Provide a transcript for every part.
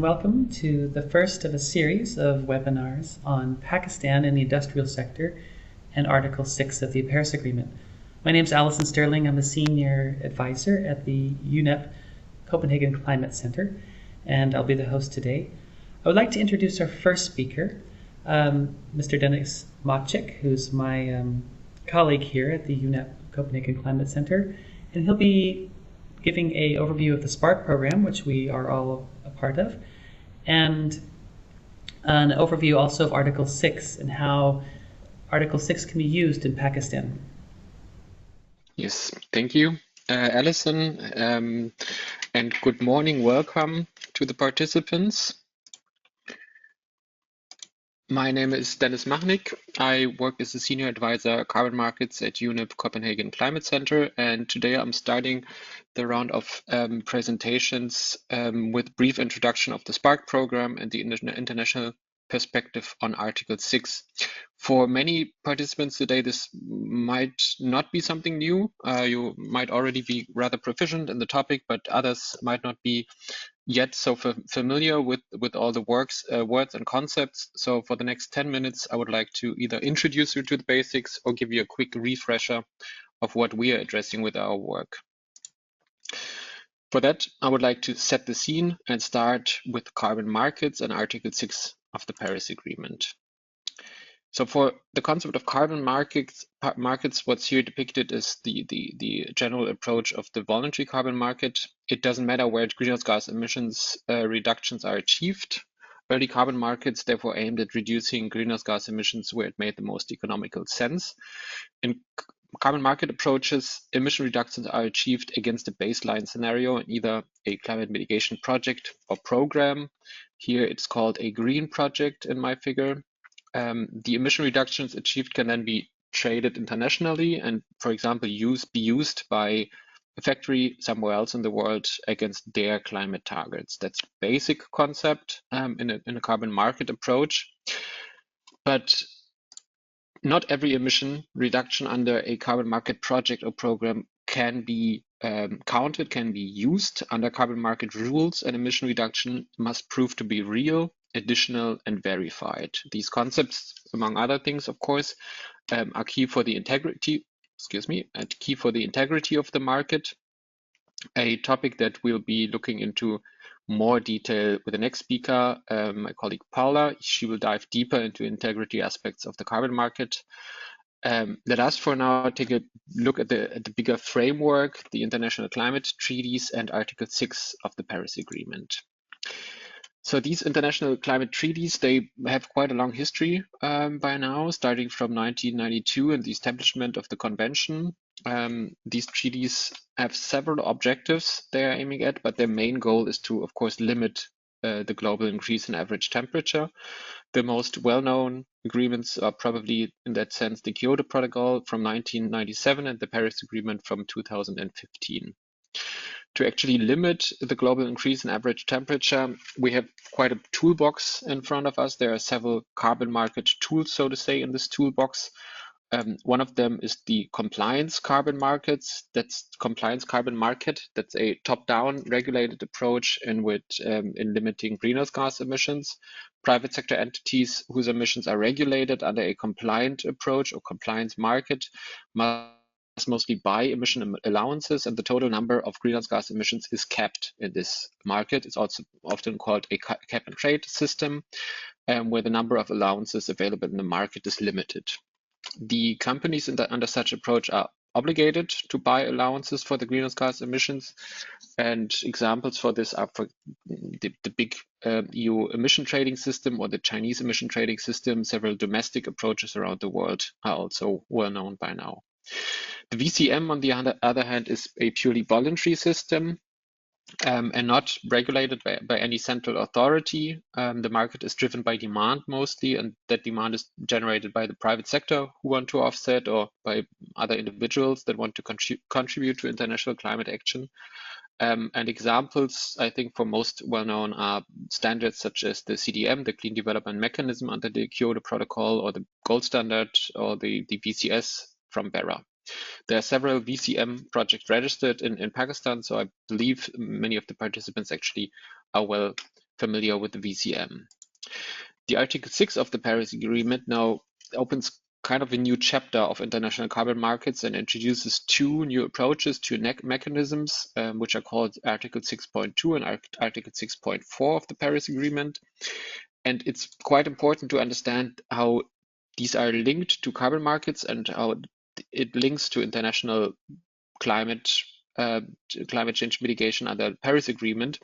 welcome to the first of a series of webinars on Pakistan in the industrial sector and Article 6 of the Paris Agreement. My name is Allison Sterling. I'm a senior advisor at the UNEP Copenhagen Climate Center, and I'll be the host today. I would like to introduce our first speaker, Mr. Denis Machnik, who's my colleague here at the UNEP Copenhagen Climate Center, and he'll be giving an overview of the SPARK program, which we are all a part of, and an overview also of Article 6 and how Article 6 can be used in Pakistan. Yes, thank you, Allison, and good morning. Welcome to the participants. My name is Denis Machnik. I work as a senior advisor carbon markets at UNEP Copenhagen Climate Center, and today I'm starting the round of presentations with brief introduction of the SPARK program and the international perspective on Article 6. For many participants today, this might not be something new. You might already be rather proficient in the topic, but others might not be yet so familiar with all the words and concepts. So for the next 10 minutes, I would like to either introduce you to the basics or give you a quick refresher of what we are addressing with our work. For that, I would like to set the scene and start with carbon markets and Article 6 of the Paris Agreement. So for the concept of carbon markets, what's here depicted is the general approach of the voluntary carbon market. It doesn't matter where greenhouse gas emissions reductions are achieved. Early carbon markets therefore aimed at reducing greenhouse gas emissions where it made the most economical sense. In carbon market approaches, emission reductions are achieved against a baseline scenario in either a climate mitigation project or program. Here it's called a green project in my figure. The emission reductions achieved can then be traded internationally and, for example, be used by a factory somewhere else in the world against their climate targets. That's basic concept in a carbon market approach. But not every emission reduction under a carbon market project or program can be counted, can be used under carbon market rules, and emission reduction must prove to be real, additional, and verified. These concepts, among other things, of course, are key for the integrity, key for the integrity of the market, a topic that we'll be looking into more detail with the next speaker, my colleague Paula. She will dive deeper into integrity aspects of the carbon market. Let us for now take a look at the bigger framework, the international climate treaties and Article 6 of the Paris Agreement. So these international climate treaties, they have quite a long history by now, starting from 1992 and the establishment of the convention. These treaties have several objectives they are aiming at, but their main goal is to, of course, limit the global increase in average temperature. The most well-known agreements are probably, in that sense, the Kyoto Protocol from 1997 and the Paris Agreement from 2015. To actually limit the global increase in average temperature, we have quite a toolbox in front of us. There are several carbon market tools, so to say, in this toolbox. One of them is the compliance carbon markets. That's compliance carbon market. That's a top-down regulated approach in which, in limiting greenhouse gas emissions, private sector entities whose emissions are regulated under a compliant approach or compliance market must mostly buy emission allowances, and the total number of greenhouse gas emissions is capped in this market. It's also often called a cap and trade system, where the number of allowances available in the market is limited. The companies under such approach are obligated to buy allowances for the greenhouse gas emissions, and examples for this are for the big EU emission trading system or the Chinese emission trading system. Several domestic approaches around the world are also well known by now. The VCM, on the other hand, is a purely voluntary system and not regulated by any central authority. The market is driven by demand mostly, and that demand is generated by the private sector who want to offset or by other individuals that want to contribute to international climate action. And examples, I think, for most well-known are standards such as the CDM, the Clean Development Mechanism under the Kyoto Protocol, or the Gold Standard, or the VCS from BERA. There are several VCM projects registered in Pakistan, so I believe many of the participants actually are well familiar with the VCM. The Article 6 of the Paris Agreement now opens kind of a new chapter of international carbon markets and introduces two new approaches to mechanisms, which are called Article 6.2 and Article 6.4 of the Paris Agreement. And it's quite important to understand how these are linked to carbon markets and how it links to international climate change mitigation under the Paris Agreement,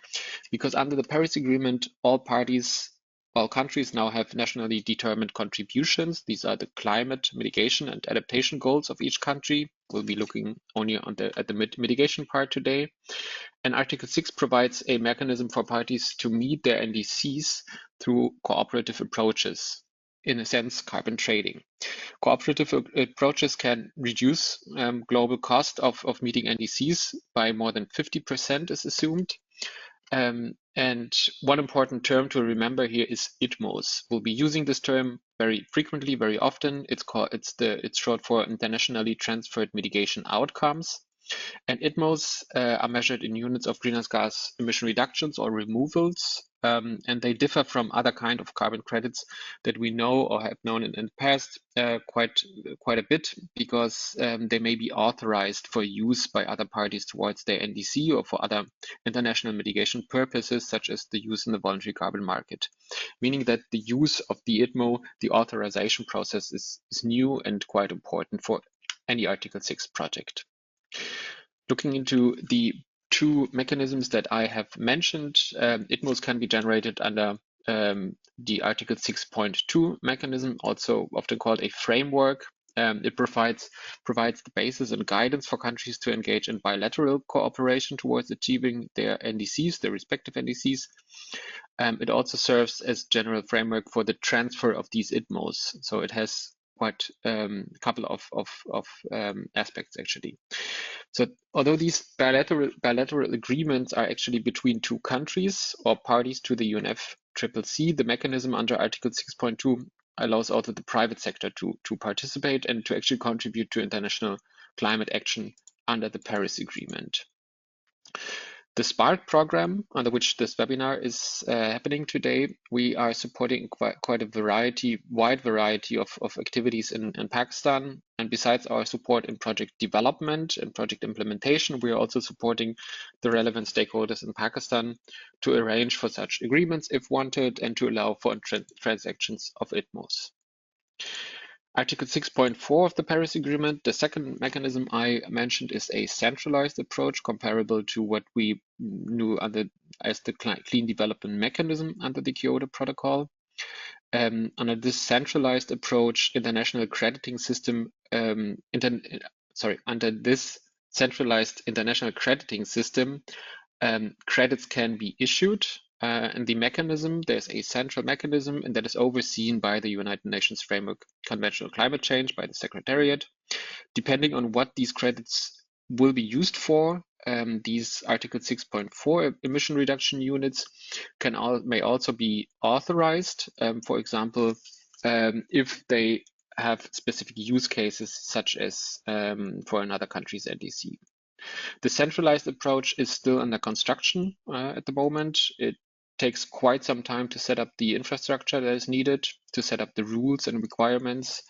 because under the Paris Agreement, all countries now have nationally determined contributions. These are the climate mitigation and adaptation goals of each country. We'll be looking only at the mitigation part today. And Article 6 provides a mechanism for parties to meet their NDCs through cooperative approaches, in a sense, carbon trading. Cooperative approaches can reduce global cost of meeting NDCs by more than 50% is assumed. And one important term to remember here is ITMOs. We'll be using this term very frequently, very often. It's short for internationally transferred mitigation outcomes. And ITMOs are measured in units of greenhouse gas emission reductions or removals, and they differ from other kind of carbon credits that we know or have known in the past quite a bit, because they may be authorized for use by other parties towards their NDC or for other international mitigation purposes, such as the use in the voluntary carbon market, meaning that the use of the ITMO, the authorization process, is new and quite important for any Article 6 project. Looking into the two mechanisms that I have mentioned, ITMOs can be generated under the Article 6.2 mechanism, also often called a framework. It provides the basis and guidance for countries to engage in bilateral cooperation towards achieving their NDCs, their respective NDCs. It also serves as general framework for the transfer of these ITMOs. So it has quite a couple of aspects actually. So although these bilateral agreements are actually between two countries or parties to the UNFCCC, the mechanism under Article 6.2 allows also the private sector to participate and to actually contribute to international climate action under the Paris Agreement. The SPARK program, under which this webinar is happening today, we are supporting quite a wide variety of activities in Pakistan. And besides our support in project development and project implementation, we are also supporting the relevant stakeholders in Pakistan to arrange for such agreements if wanted and to allow for transactions of ITMOs. Article 6.4 of the Paris Agreement, the second mechanism I mentioned, is a centralized approach comparable to what we knew as the Clean Development Mechanism under the Kyoto Protocol. Under this centralized approach, under this centralized international crediting system, credits can be issued. And the mechanism, there's a central mechanism, and that is overseen by the United Nations Framework Convention on Climate Change, by the Secretariat. Depending on what these credits will be used for, these Article 6.4 emission reduction units may also be authorized, for example, if they have specific use cases, such as for another country's NDC. The centralized approach is still under construction at the moment. It takes quite some time to set up the infrastructure that is needed, to set up the rules and requirements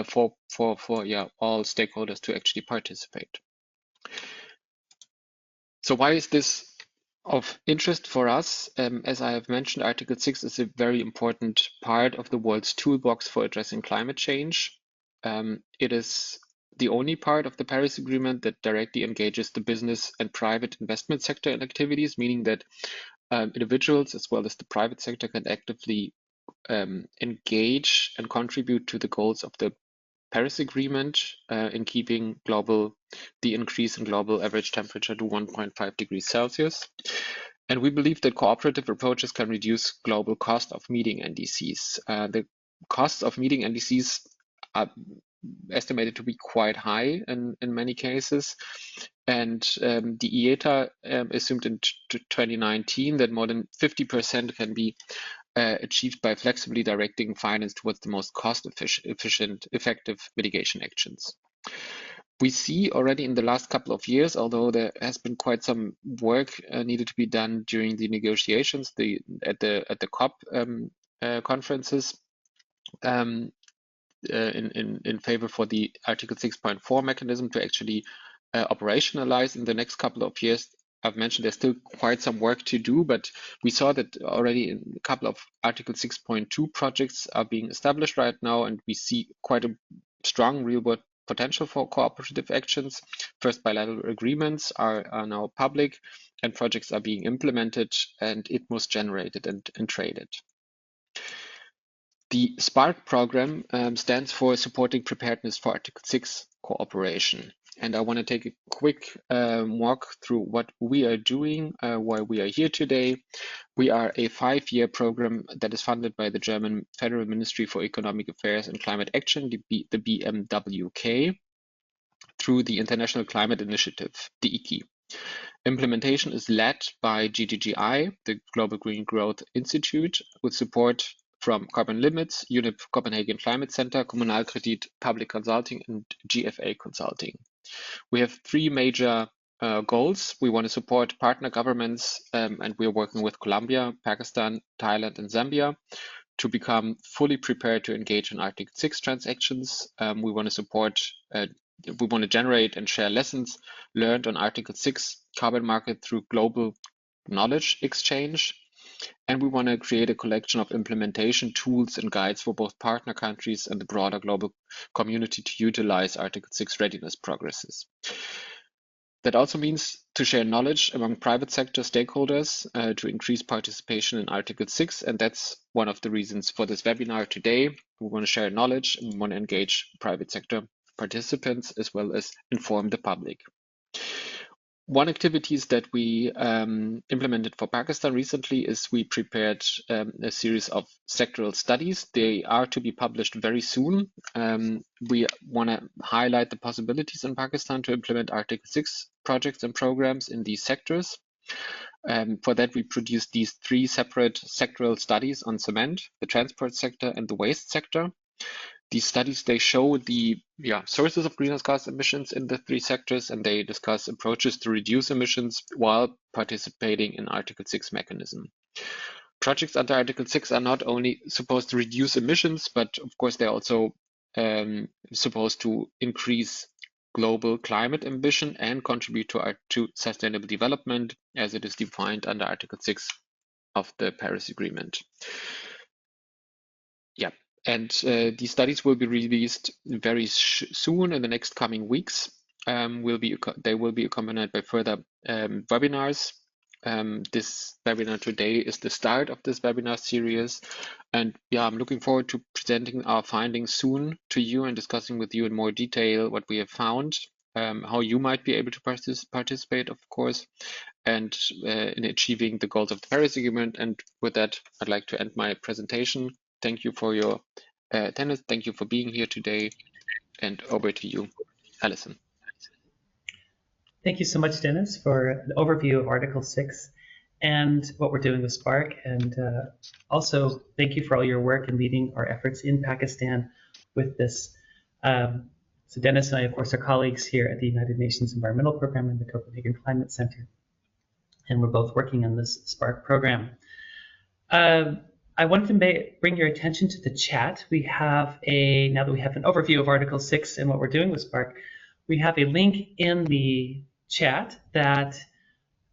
for all stakeholders to actually participate. So why is this of interest for us? As I have mentioned, Article 6 is a very important part of the world's toolbox for addressing climate change. It is the only part of the Paris Agreement that directly engages the business and private investment sector in activities, meaning that individuals as well as the private sector can actively engage and contribute to the goals of the Paris Agreement in keeping the increase in global average temperature to 1.5 degrees Celsius. And we believe that cooperative approaches can reduce global cost of meeting NDCs. The costs of meeting NDCs are estimated to be quite high in many cases. And the IETA assumed in 2019 that more than 50% can be achieved by flexibly directing finance towards the most cost-efficient, effective mitigation actions. We see already in the last couple of years, although there has been quite some work needed to be done during the negotiations, at the COP conferences, in favor for the Article 6.4 mechanism to actually operationalize in the next couple of years. I've mentioned there's still quite some work to do, but we saw that already in a couple of Article 6.2 projects are being established right now, and we see quite a strong real-world potential for cooperative actions. First bilateral agreements are now public, and projects are being implemented, and ITMOs generated and traded. The SPARK program stands for Supporting Preparedness for Article 6 Cooperation. And I want to take a quick walk through what we are doing, why we are here today. We are a 5-year program that is funded by the German Federal Ministry for Economic Affairs and Climate Action, the BMWK, through the International Climate Initiative, the ICI. Implementation is led by GGGI, the Global Green Growth Institute, with support from Carbon Limits, UNEP Copenhagen Climate Center, Kommunalkredit Public Consulting, and GFA Consulting. We have 3 major goals. We want to support partner governments, and we are working with Colombia, Pakistan, Thailand, and Zambia to become fully prepared to engage in Article 6 transactions. We want to support, we want to generate and share lessons learned on Article 6 carbon market through global knowledge exchange. And we want to create a collection of implementation tools and guides for both partner countries and the broader global community to utilize Article 6 readiness progresses. That also means to share knowledge among private sector stakeholders to increase participation in Article 6. And that's one of the reasons for this webinar today. We want to share knowledge and we want to engage private sector participants as well as inform the public. One activities that we implemented for Pakistan recently is we prepared a series of sectoral studies. They are to be published very soon. We want to highlight the possibilities in Pakistan to implement Article 6 projects and programs in these sectors. For that, we produced these 3 separate sectoral studies on cement, the transport sector, and the waste sector. These studies, they show the sources of greenhouse gas emissions in the 3 sectors, and they discuss approaches to reduce emissions while participating in Article 6 mechanism. Projects under Article 6 are not only supposed to reduce emissions, but of course they're also supposed to increase global climate ambition and contribute to sustainable development as it is defined under Article 6 of the Paris Agreement. Yeah. And these studies will be released very soon in the next coming weeks. They will be accompanied by further webinars. This webinar today is the start of this webinar series. And yeah, I'm looking forward to presenting our findings soon to you and discussing with you in more detail what we have found, how you might be able to participate, of course, and in achieving the goals of the Paris Agreement. And with that, I'd like to end my presentation. Thank you for your attendance. Thank you for being here today. And over to you, Allison. Thank you so much, Denis, for the overview of Article 6 and what we're doing with SPARK. And also, thank you for all your work in leading our efforts in Pakistan with this. So Denis and I, of course, are colleagues here at the United Nations Environmental Program and the Copenhagen Climate Center. And we're both working on this SPARK program. I wanted to bring your attention to the chat. We have now that we have an overview of Article 6 and what we're doing with SPARK, we have a link in the chat that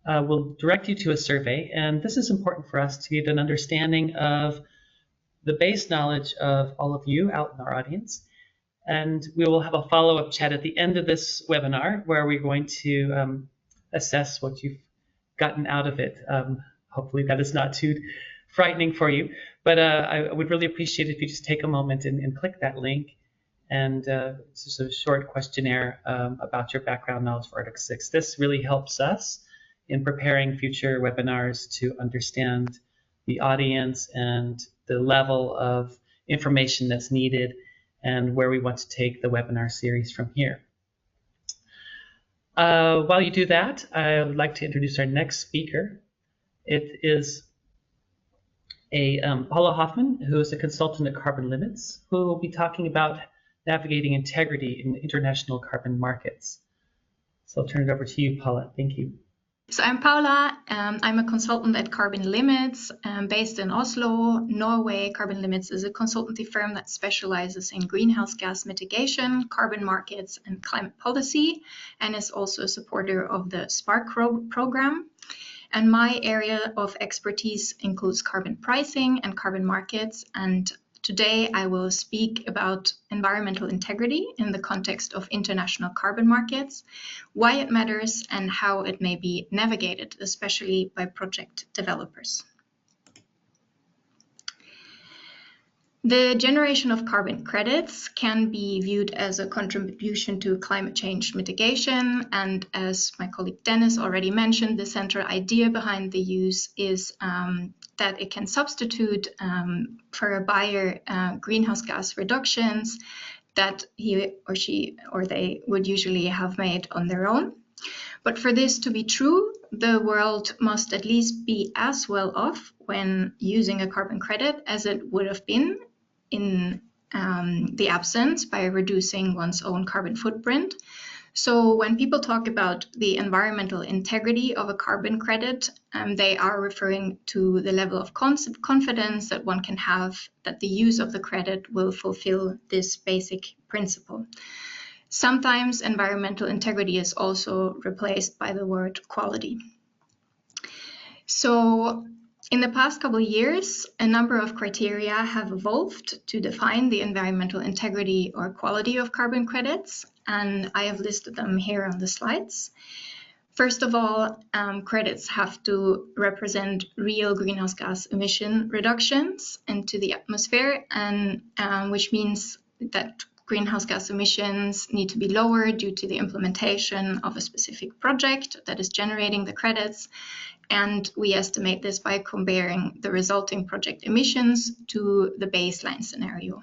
will direct you to a survey. And this is important for us to get an understanding of the base knowledge of all of you out in our audience. And we will have a follow-up chat at the end of this webinar where we're going to assess what you've gotten out of it. Hopefully that is not too frightening for you, but I would really appreciate it if you just take a moment and click that link. And it's just a short questionnaire about your background knowledge for Article 6. This really helps us in preparing future webinars to understand the audience and the level of information that's needed and where we want to take the webinar series from here. While you do that, I would like to introduce our next speaker. It is Paula Hoffmann, who is a consultant at Carbon Limits, who will be talking about navigating integrity in international carbon markets. So I'll turn it over to you, Paula. Thank you. So I'm Paula. I'm a consultant at Carbon Limits, based in Oslo, Norway. Carbon Limits is a consultancy firm that specializes in greenhouse gas mitigation, carbon markets, and climate policy, and is also a supporter of the SPARK program. And my area of expertise includes carbon pricing and carbon markets. And today I will speak about environmental integrity in the context of international carbon markets, why it matters, and how it may be navigated, especially by project developers. The generation of carbon credits can be viewed as a contribution to climate change mitigation, and as my colleague Denis already mentioned, the central idea behind the use is that it can substitute for a buyer greenhouse gas reductions that he or she or they would usually have made on their own. But for this to be true, the world must at least be as well off when using a carbon credit as it would have been in the absence by reducing one's own carbon footprint. So when people talk about the environmental integrity of a carbon credit, they are referring to the level of confidence that one can have that the use of the credit will fulfill this basic principle. Sometimes environmental integrity is also replaced by the word quality. So in the past couple of years, a number of criteria have evolved to define the environmental integrity or quality of carbon credits, and I have listed them here on the slides. First of all, credits have to represent real greenhouse gas emission reductions into the atmosphere, and which means that greenhouse gas emissions need to be lower due to the implementation of a specific project that is generating the credits. And we estimate this by comparing the resulting project emissions to the baseline scenario.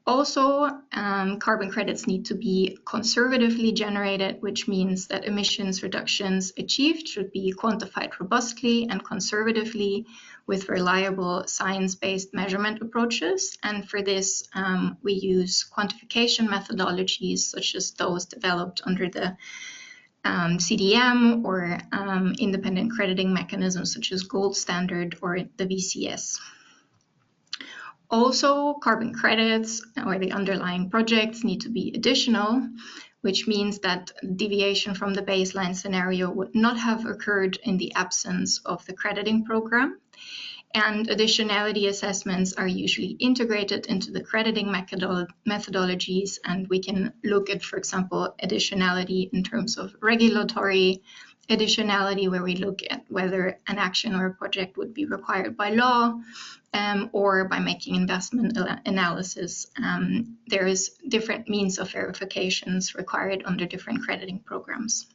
Also, carbon credits need to be conservatively generated, which means that emissions reductions achieved should be quantified robustly and conservatively with reliable science-based measurement approaches. And for this, we use quantification methodologies such as those developed under the CDM or independent crediting mechanisms such as gold standard or the VCS. Also, carbon credits or the underlying projects need to be additional, which means that deviation from the baseline scenario would not have occurred in the absence of the crediting program. And additionality assessments are usually integrated into the crediting methodologies, and we can look at, for example, additionality in terms of regulatory additionality, where we look at whether an action or a project would be required by law, or by making investment analysis. There is different means of verifications required under different crediting programs.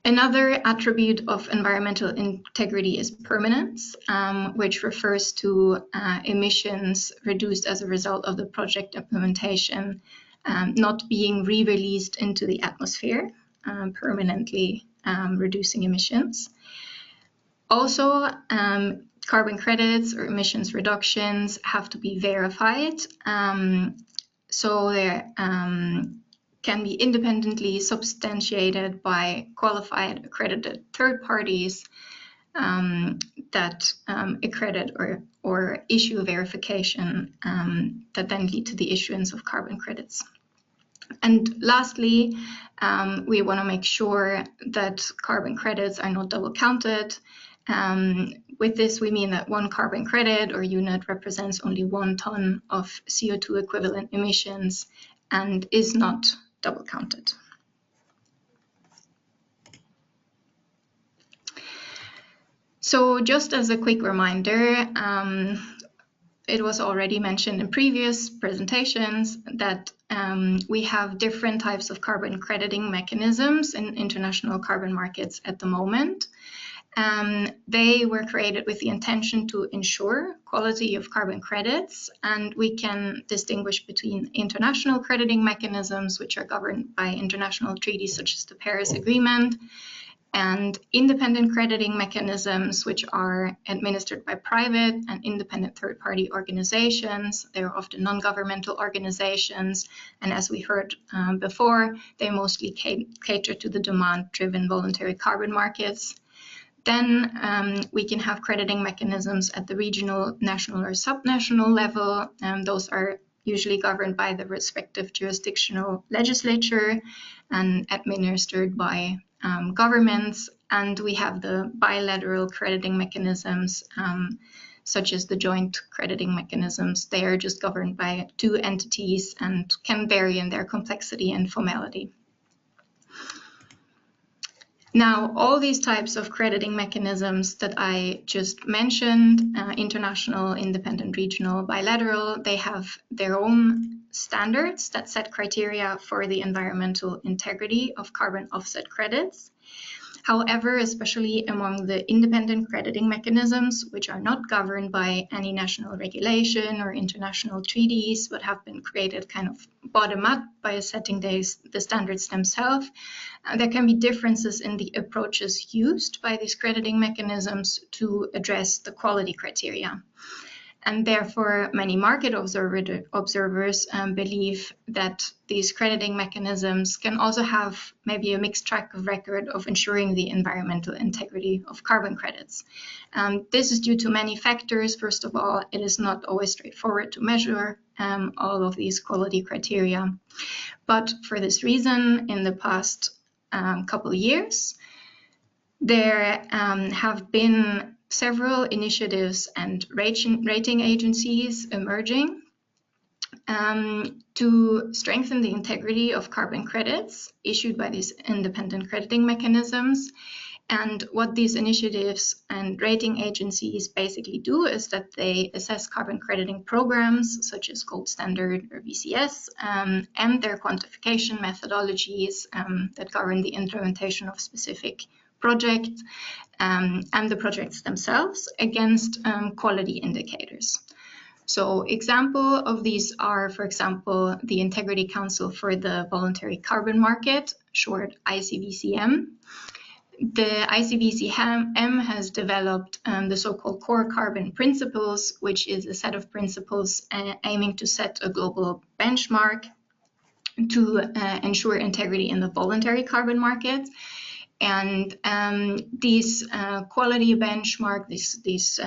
Another attribute of environmental integrity is permanence, which refers to emissions reduced as a result of the project implementation not being re-released into the atmosphere, permanently reducing emissions. Also, carbon credits or emissions reductions have to be verified, so there can be independently substantiated by qualified accredited third parties that accredit or issue a verification that then lead to the issuance of carbon credits. And lastly, we want to make sure that carbon credits are not double counted. With this, we mean that one carbon credit or unit represents only 1 ton of CO2 equivalent emissions and is not double counted. So just as a quick reminder, it was already mentioned in previous presentations that we have different types of carbon crediting mechanisms in international carbon markets at the moment. They were created with the intention to ensure quality of carbon credits, and we can distinguish between international crediting mechanisms, which are governed by international treaties such as the Paris Agreement, and independent crediting mechanisms, which are administered by private and independent third-party organizations. They're often non-governmental organizations, and as we heard before, they mostly cater to the demand-driven voluntary carbon markets. Then we can have crediting mechanisms at the regional, national, or subnational level. Those are usually governed by the respective jurisdictional legislature and administered by governments. And we have the bilateral crediting mechanisms, such as the joint crediting mechanisms. They are just governed by two entities and can vary in their complexity and formality. Now, all these types of crediting mechanisms that I just mentioned, international, independent, regional, bilateral, they have their own standards that set criteria for the environmental integrity of carbon offset credits. However, especially among the independent crediting mechanisms, which are not governed by any national regulation or international treaties, but have been created kind of bottom up by setting the standards themselves, there can be differences in the approaches used by these crediting mechanisms to address the quality criteria. And therefore, many market observers believe that these crediting mechanisms can also have maybe a mixed track record of ensuring the environmental integrity of carbon credits. This is due to many factors. First of all, it is not always straightforward to measure all of these quality criteria. But for this reason, in the past couple of years, there have been several initiatives and rating agencies emerging to strengthen the integrity of carbon credits issued by these independent crediting mechanisms. And what these initiatives and rating agencies basically do is that they assess carbon crediting programs such as Gold Standard or VCS and their quantification methodologies that govern the implementation of specific projects and the projects themselves against quality indicators. So example of these are, for example, the Integrity Council for the Voluntary Carbon Market, short ICVCM. The ICVCM has developed the so-called core carbon principles, which is a set of principles aiming to set a global benchmark to ensure integrity in the voluntary carbon market. And these quality benchmark, these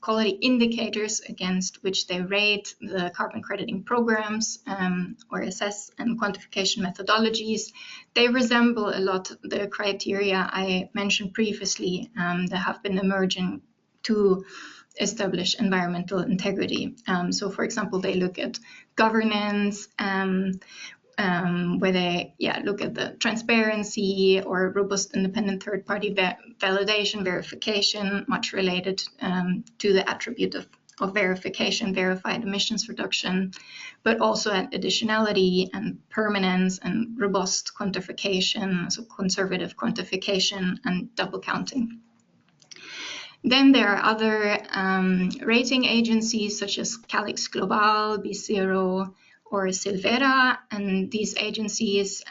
quality indicators against which they rate the carbon crediting programs or assess and quantification methodologies, they resemble a lot the criteria I mentioned previously that have been emerging to establish environmental integrity. So, for example, they look at governance, where they look at the transparency or robust independent third-party validation, verification, much related to the attribute of verification, verified emissions reduction, but also at additionality and permanence and robust quantification, so conservative quantification and double counting. Then there are other rating agencies such as Calix Global, B0, or Silvera, and these agencies,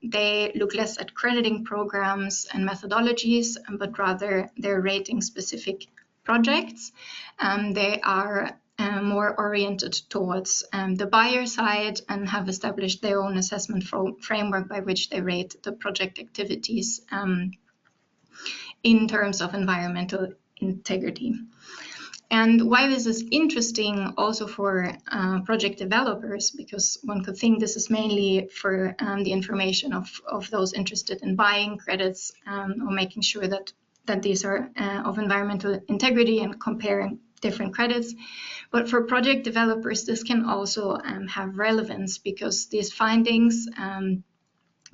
they look less at crediting programs and methodologies, but rather they're rating specific projects. They are more oriented towards the buyer side and have established their own assessment framework by which they rate the project activities in terms of environmental integrity. And why this is interesting also for project developers, because one could think this is mainly for the information of those interested in buying credits or making sure that these are of environmental integrity and comparing different credits. But for project developers, this can also have relevance because these findings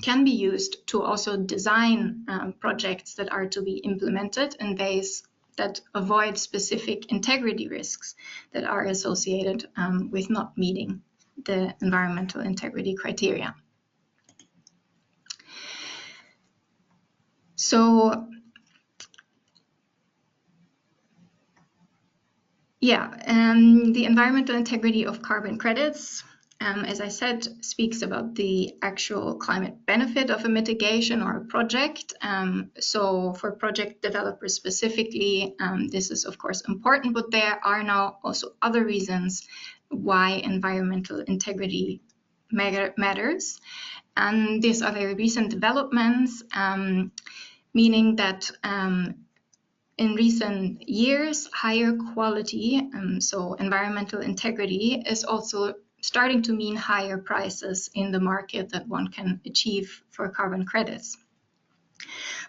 can be used to also design projects that are to be implemented in ways that avoid specific integrity risks that are associated with not meeting the environmental integrity criteria. So, the environmental integrity of carbon credits as I said, speaks about the actual climate benefit of a mitigation or a project. So for project developers specifically, this is of course important, but there are now also other reasons why environmental integrity matters. And these are very recent developments, meaning that in recent years, higher quality, so environmental integrity, is also starting to mean higher prices in the market that one can achieve for carbon credits.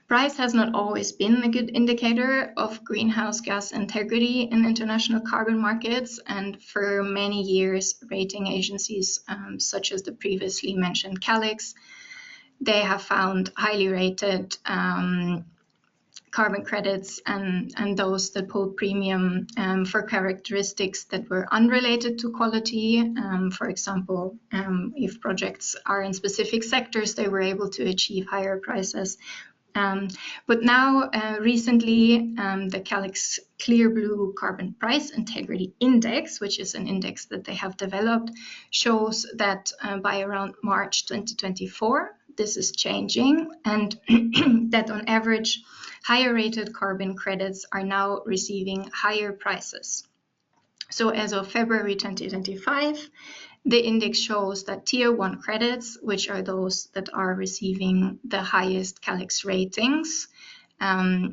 Price has not always been a good indicator of greenhouse gas integrity in international carbon markets, and for many years, rating agencies such as the previously mentioned CALIX, they have found highly rated carbon credits and those that pull premium for characteristics that were unrelated to quality. For example, if projects are in specific sectors, they were able to achieve higher prices. But now, recently, the CALIX Clear Blue Carbon Price Integrity Index, which is an index that they have developed, shows that by around March 2024, this is changing, and that on average, higher rated carbon credits are now receiving higher prices. So as of February 2025, the index shows that Tier 1 credits, which are those that are receiving the highest CALIX ratings,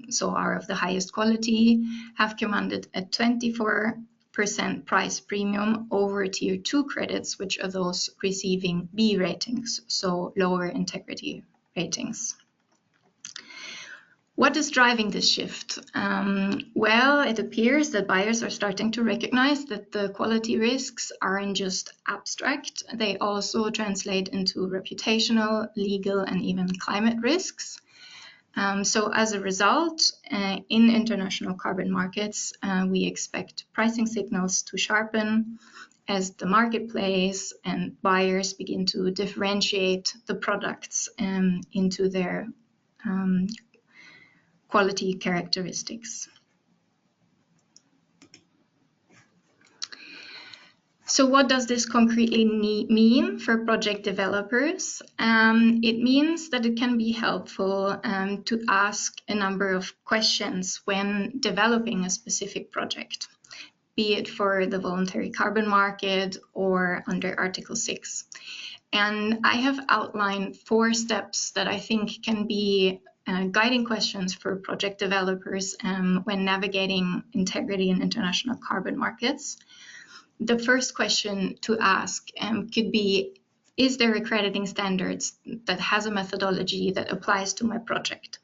so are of the highest quality, have commanded a 24% price premium over Tier 2 credits, which are those receiving B ratings, so lower integrity ratings. What is driving this shift? Well, it appears that buyers are starting to recognize that the quality risks aren't just abstract, they also translate into reputational, legal, and even climate risks. So as a result, in international carbon markets, we expect pricing signals to sharpen as the marketplace and buyers begin to differentiate the products into their quality characteristics. So what does this concretely mean for project developers? It means that it can be helpful to ask a number of questions when developing a specific project, be it for the voluntary carbon market or under Article 6. And I have outlined 4 steps that I think can be guiding questions for project developers when navigating integrity in international carbon markets. The first question to ask could be, is there accrediting standards that has a methodology that applies to my project?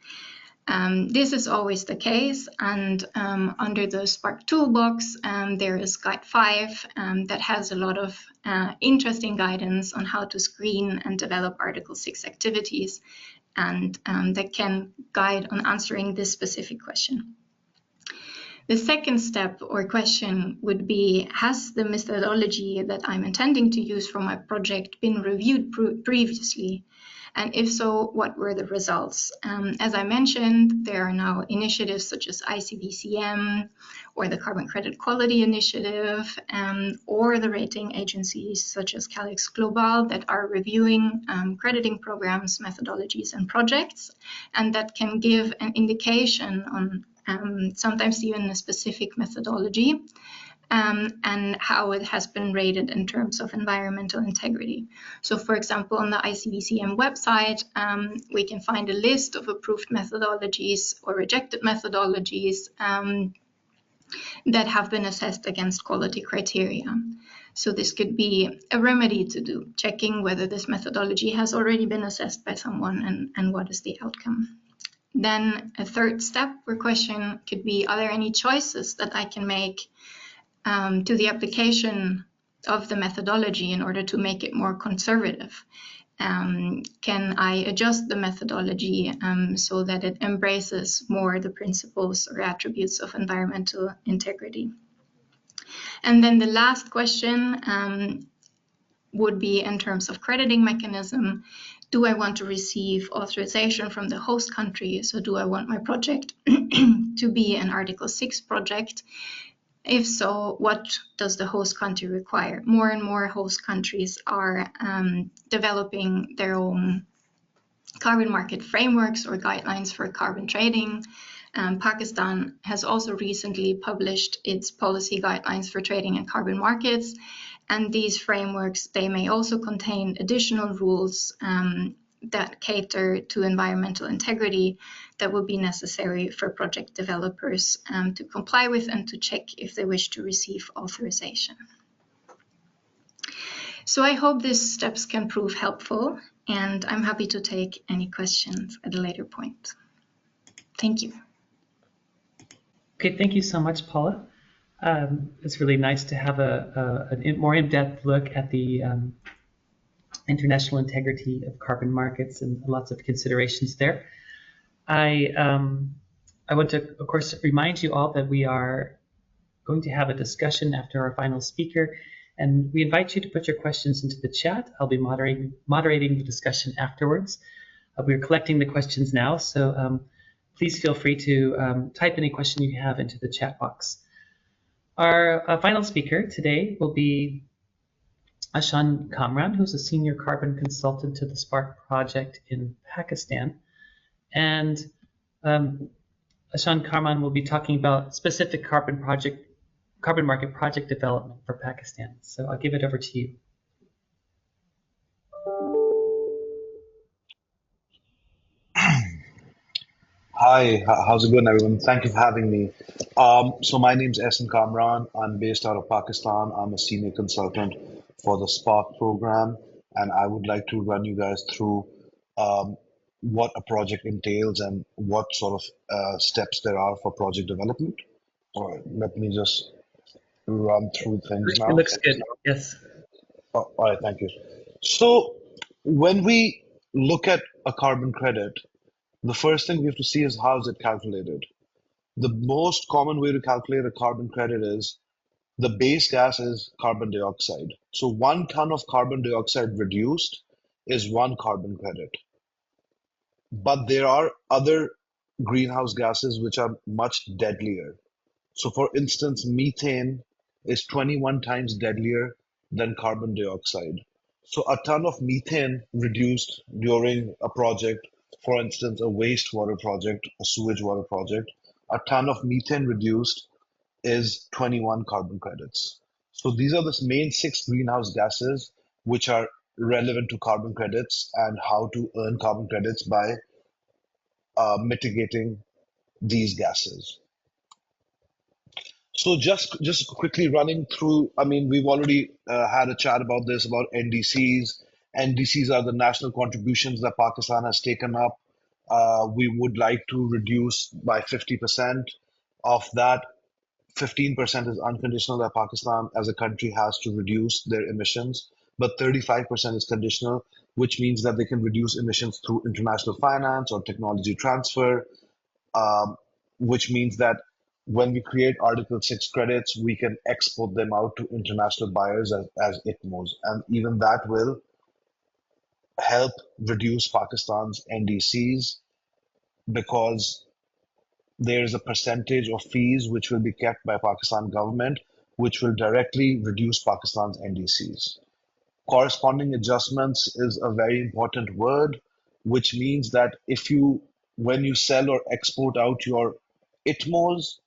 This is always the case, and under the Spark toolbox, there is Guide 5 that has a lot of interesting guidance on how to screen and develop Article 6 activities, and that can guide on answering this specific question. The second step or question would be, has the methodology that I'm intending to use for my project been reviewed previously? And if so, what were the results? As I mentioned, there are now initiatives such as ICBCM or the Carbon Credit Quality Initiative or the rating agencies such as CALIX Global that are reviewing crediting programs, methodologies, and projects, and that can give an indication on sometimes even a specific methodology and how it has been rated in terms of environmental integrity. So for example, on the ICBCM website, we can find a list of approved methodologies or rejected methodologies that have been assessed against quality criteria. So this could be a remedy to do, checking whether this methodology has already been assessed by someone and what is the outcome. Then a third step or question could be, are there any choices that I can make to the application of the methodology in order to make it more conservative? Can I adjust the methodology so that it embraces more the principles or attributes of environmental integrity? And then the last question would be in terms of crediting mechanism. Do I want to receive authorization from the host country? So do I want my project to be an Article 6 project? If so, what does the host country require? More and more host countries are developing their own carbon market frameworks or guidelines for carbon trading. Pakistan has also recently published its policy guidelines for trading in carbon markets. And these frameworks, they may also contain additional rules that cater to environmental integrity that will be necessary for project developers to comply with and to check if they wish to receive authorization. So I hope these steps can prove helpful, and I'm happy to take any questions at a later point. Thank you. Okay, thank you so much, Paula. It's really nice to have a more in-depth look at the international integrity of carbon markets and lots of considerations there. I want to, of course, remind you all that we are going to have a discussion after our final speaker, and we invite you to put your questions into the chat. I'll be moderating the discussion afterwards. We're collecting the questions now, so please feel free to type any question you have into the chat box. Our final speaker today will be Ahsan Kamran, who's a senior carbon consultant to the Spark project in Pakistan. And Ahsan Kamran will be talking about specific carbon market project development for Pakistan. So I'll give it over to you. Hi, how's it going, everyone? Thank you for having me. So my name's Ahsan Kamran. I'm based out of Pakistan. I'm a senior consultant for the Spark program, and I would like to run you guys through what a project entails and what sort of steps there are for project development. All right, let me just run through things It now. looks good, yes. All right, thank you. So when we look at a carbon credit, the first thing we have to see is how is it calculated. The most common way to calculate a carbon credit is the base gas is carbon dioxide. So 1 ton of carbon dioxide reduced is 1 carbon credit. But there are other greenhouse gases which are much deadlier. So for instance, methane is 21 times deadlier than carbon dioxide. So a ton of methane reduced during a project, for instance, a wastewater project, a sewage water project, a ton of methane reduced is 21 carbon credits. So these are the main 6 greenhouse gases which are relevant to carbon credits and how to earn carbon credits by mitigating these gases. So just quickly running through, I mean, we've already had a chat about this, about NDCs. NDCs are the national contributions that Pakistan has taken up. We would like to reduce by 50%. Of that, 15% is unconditional that Pakistan as a country has to reduce their emissions, but 35% is conditional, which means that they can reduce emissions through international finance or technology transfer, which means that when we create Article 6 credits, we can export them out to international buyers as ITMOs. And even that will help reduce Pakistan's NDCs because there is a percentage of fees which will be kept by Pakistan government, which will directly reduce Pakistan's NDCs. Corresponding adjustments is a very important word, which means that when you sell or export out your ITMOs,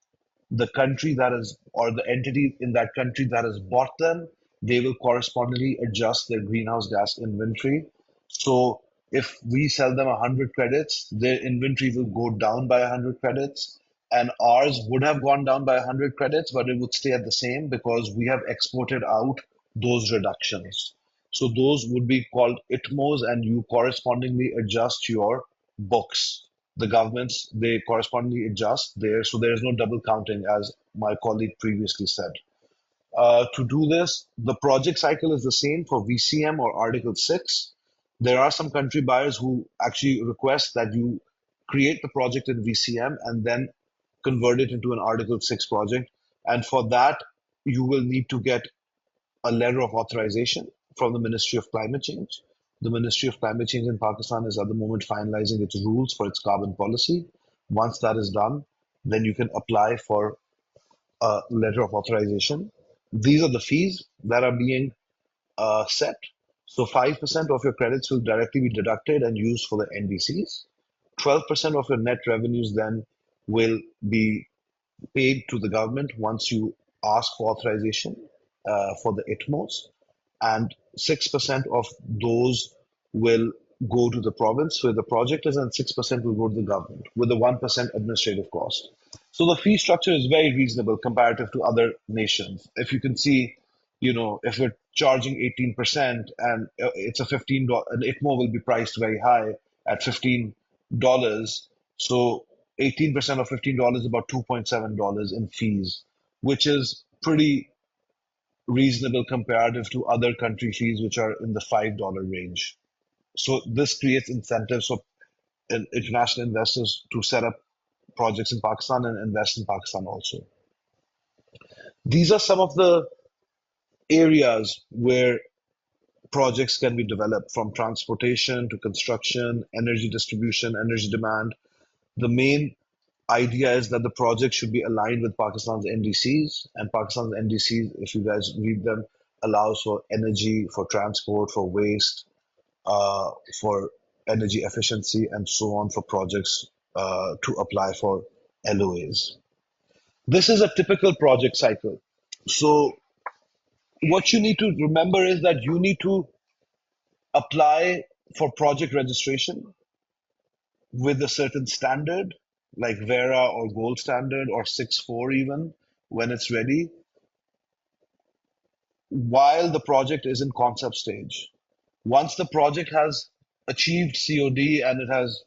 the country that is, or the entity in that country that has bought them, they will correspondingly adjust their greenhouse gas inventory. So if we sell them 100 credits, their inventory will go down by 100 credits, and ours would have gone down by 100 credits, but it would stay at the same because we have exported out those reductions. So those would be called ITMOs, and you correspondingly adjust your books. The governments, they correspondingly adjust there, so there is no double counting, as my colleague previously said. To do this, the project cycle is the same for VCM or Article 6. There are some country buyers who actually request that you create the project in VCM and then convert it into an Article 6 project. And for that, you will need to get a letter of authorization from the Ministry of Climate Change. The Ministry of Climate Change in Pakistan is at the moment finalizing its rules for its carbon policy. Once that is done, then you can apply for a letter of authorization. These are the fees that are being set. So 5% of your credits will directly be deducted and used for the NDCs. 12% of your net revenues then will be paid to the government once you ask for authorization for the ITMOs, and 6% of those will go to the province where the project is, and 6% will go to the government with a 1% administrative cost. So the fee structure is very reasonable comparative to other nations. If you can see, if we're charging 18% and it's a $15, an ITMO will be priced very high at $15. So 18% of $15 is about $2.7 in fees, which is pretty reasonable comparative to other country fees, which are in the $5 range. So this creates incentives for international investors to set up projects in Pakistan and invest in Pakistan also. These are some of the areas where projects can be developed, from transportation to construction, energy distribution, energy demand. The main idea is that the project should be aligned with Pakistan's NDCs, and Pakistan's NDCs, if you guys read them, allows for energy, for transport, for waste, for energy efficiency, and so on, for projects to apply for LOAs. This is a typical project cycle. So what you need to remember is that you need to apply for project registration with a certain standard, like Vera or Gold Standard or 6.4 even, when it's ready, while the project is in concept stage. Once the project has achieved COD and it has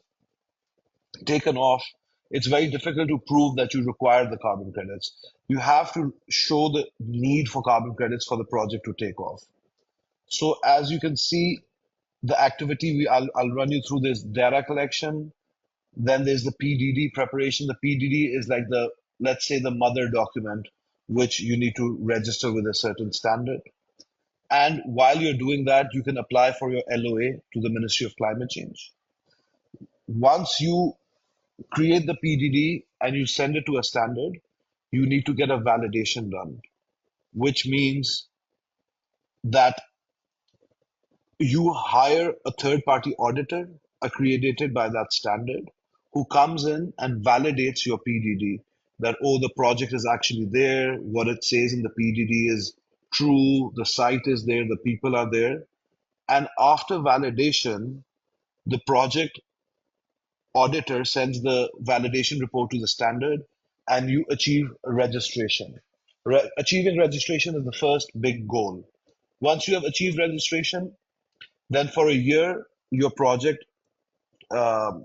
taken off, it's very difficult to prove that you require the carbon credits. You have to show the need for carbon credits for the project to take off. So as you can see, the activity, I'll run you through this: data collection. Then there's the PDD preparation. The PDD is like let's say the mother document, which you need to register with a certain standard. And while you're doing that, you can apply for your LOA to the Ministry of Climate Change. Once you create the PDD and you send it to a standard, you need to get a validation done, which means that you hire a third-party auditor accredited by that standard, who comes in and validates your PDD, that, oh, the project is actually there, what it says in the PDD is true, the site is there, the people are there. And after validation, the project auditor sends the validation report to the standard, and you achieve registration. Achieving registration is the first big goal. Once you have achieved registration, then for a year, your project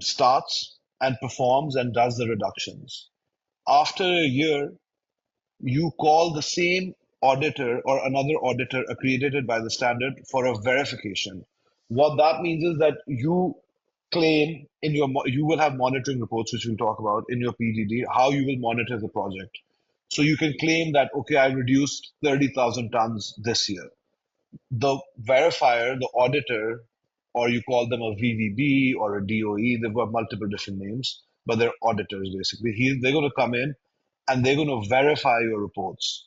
starts and performs and does the reductions. After a year, you call the same auditor or another auditor accredited by the standard for a verification. What that means is that you claim you will have monitoring reports, which we'll talk about in your PDD, how you will monitor the project. So you can claim that, okay, I reduced 30,000 tons this year. The verifier, the auditor, or you call them a VVB or a DOE, they've got multiple different names, but they're auditors basically. They're going to come in and they're going to verify your reports.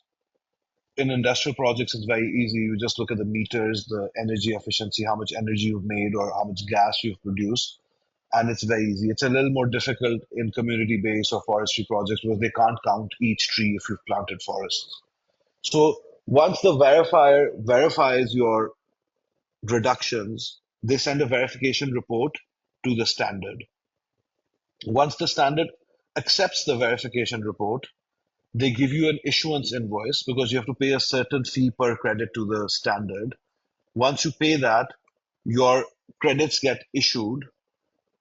In industrial projects, it's very easy. You just look at the meters, the energy efficiency, how much energy you've made or how much gas you've produced, and it's very easy. It's a little more difficult in community-based or forestry projects because they can't count each tree if you've planted forests. So once the verifier verifies your reductions, they send a verification report to the standard. Once the standard accepts the verification report, they give you an issuance invoice because you have to pay a certain fee per credit to the standard. Once you pay that, your credits get issued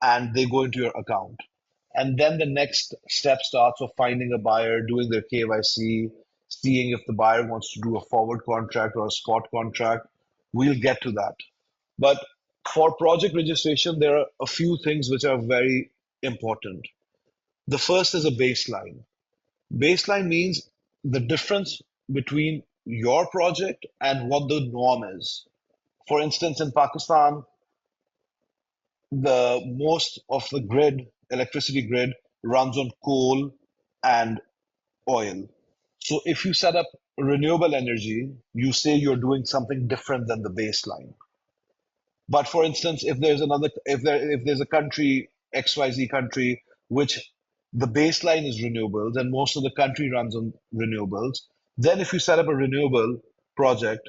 and they go into your account. And then the next step starts of finding a buyer, doing their KYC, seeing if the buyer wants to do a forward contract or a spot contract. We'll get to that. But for project registration, there are a few things which are very important. The first is a baseline. Baseline means the difference between your project and what the norm is. For instance, in Pakistan, the most of the grid, electricity grid, runs on coal and oil. So if you set up renewable energy, you say you're doing something different than the baseline. But for instance, if there's a country, XYZ country, which the baseline is renewables and most of the country runs on renewables, then if you set up a renewable project,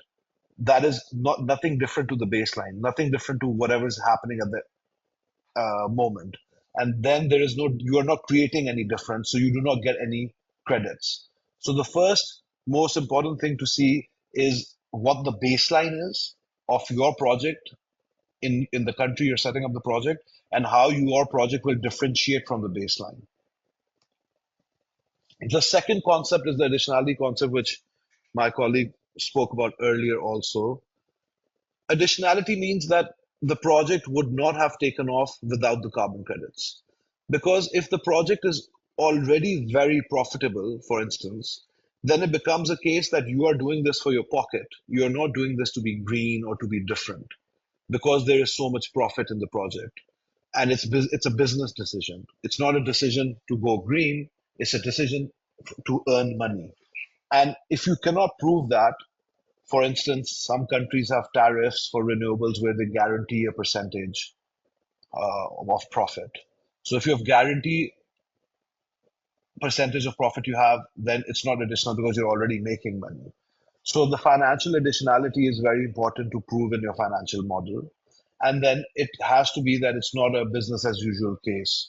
that is nothing different to the baseline, nothing different to whatever is happening at the moment. And then you are not creating any difference, so you do not get any credits. So the first most important thing to see is what the baseline is of your project in the country you're setting up the project, and how your project will differentiate from the baseline. The second concept is the additionality concept, which my colleague spoke about earlier also. Additionality means that the project would not have taken off without the carbon credits. Because if the project is already very profitable, for instance, then it becomes a case that you are doing this for your pocket. You're not doing this to be green or to be different, because there is so much profit in the project. And it's a business decision. It's not a decision to go green, it's a decision to earn money. And if you cannot prove that, for instance, some countries have tariffs for renewables where they guarantee a percentage of profit. So if you have guarantee percentage of profit you have, then it's not additional because you're already making money. So the financial additionality is very important to prove in your financial model. And then it has to be that it's not a business as usual case.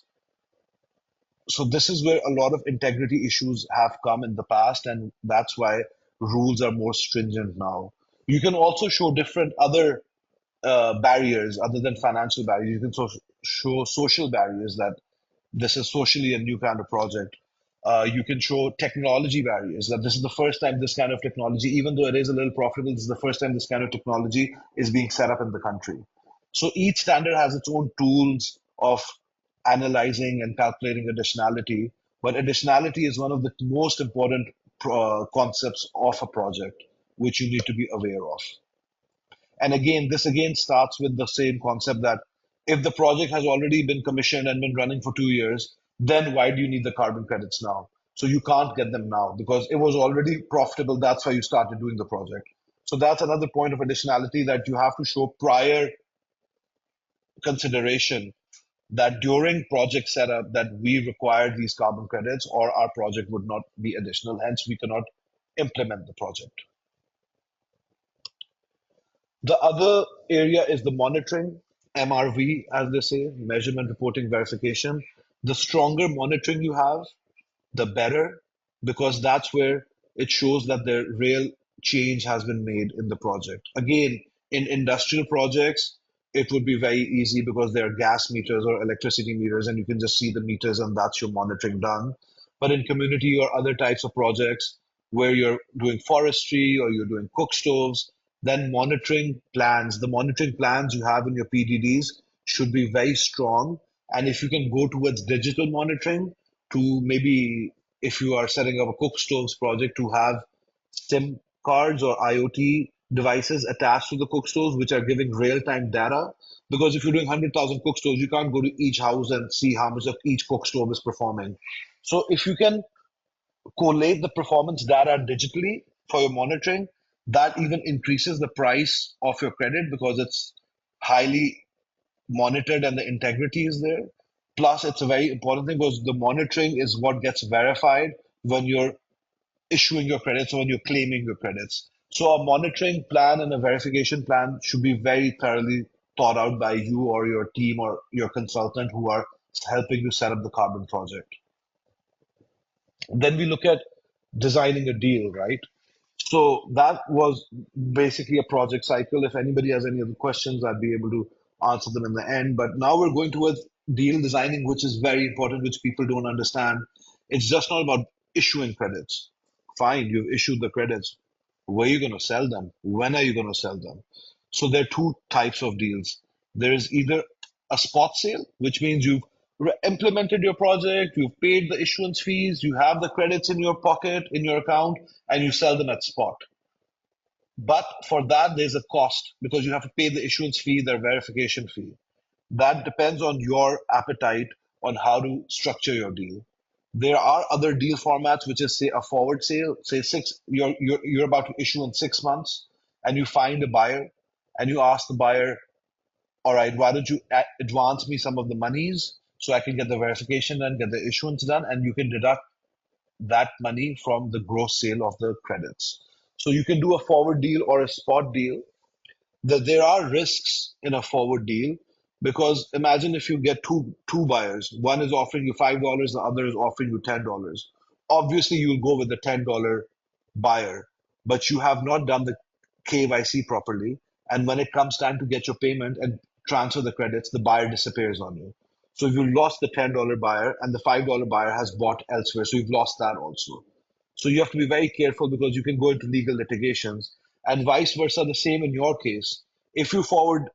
So this is where a lot of integrity issues have come in the past, and that's why rules are more stringent now. You can also show different other barriers other than financial barriers. You can show social barriers, that this is socially a new kind of project. You can show technology barriers, that this is the first time this kind of technology, even though it is a little profitable, this is the first time this kind of technology is being set up in the country. So each standard has its own tools of analyzing and calculating additionality, but additionality is one of the most important concepts of a project, which you need to be aware of. And again, this again starts with the same concept that if the project has already been commissioned and been running for 2 years, then why do you need the carbon credits now? So you can't get them now because it was already profitable. That's why you started doing the project. So that's another point of additionality, that you have to show prior consideration that during project setup that we require these carbon credits or our project would not be additional. Hence, we cannot implement the project. The other area is the monitoring, MRV, as they say, measurement, reporting, verification. The stronger monitoring you have, the better, because that's where it shows that the real change has been made in the project. Again, in industrial projects, it would be very easy because there are gas meters or electricity meters, and you can just see the meters and that's your monitoring done. But in community or other types of projects where you're doing forestry or you're doing cook stoves, then the monitoring plans you have in your PDDs should be very strong. And if you can go towards digital monitoring, to maybe if you are setting up a cook stoves project, to have SIM cards or IoT devices attached to the cook stoves, which are giving real-time data. Because if you're doing 100,000 cook stoves, you can't go to each house and see how much of each cook stove is performing. So if you can collate the performance data digitally for your monitoring, that even increases the price of your credit because it's highly monitored and the integrity is there. Plus, it's a very important thing because the monitoring is what gets verified when you're issuing your credits or when you're claiming your credits. So a monitoring plan and a verification plan should be very thoroughly thought out by you or your team or your consultant who are helping you set up the carbon project. Then we look at designing a deal, right? So that was basically a project cycle. If anybody has any other questions, I'd be able to answer them in the end. But now we're going towards deal designing, which is very important, which people don't understand. It's just not about issuing credits. Fine, you've issued the credits. Where are you going to sell them? When are you going to sell them? So there are two types of deals. There is either a spot sale, which means you've implemented your project, you've paid the issuance fees, you have the credits in your pocket, in your account, and you sell them at spot. But for that, there's a cost because you have to pay the issuance fee, the verification fee. That depends on your appetite on how to structure your deal. There are other deal formats, which is say a forward sale. Say you're about to issue in 6 months, and you find a buyer, and you ask the buyer, all right, why don't you advance me some of the monies so I can get the verification done, get the issuance done, and you can deduct that money from the gross sale of the credits. So you can do a forward deal or a spot deal. There are risks in a forward deal because imagine if you get two buyers. One is offering you $5, the other is offering you $10. Obviously, you'll go with the $10 buyer, but you have not done the KYC properly. And when it comes time to get your payment and transfer the credits, the buyer disappears on you. So you lost the $10 buyer and the $5 buyer has bought elsewhere. So you've lost that also. So you have to be very careful because you can go into legal litigations and vice versa. The same in your case. If you forward,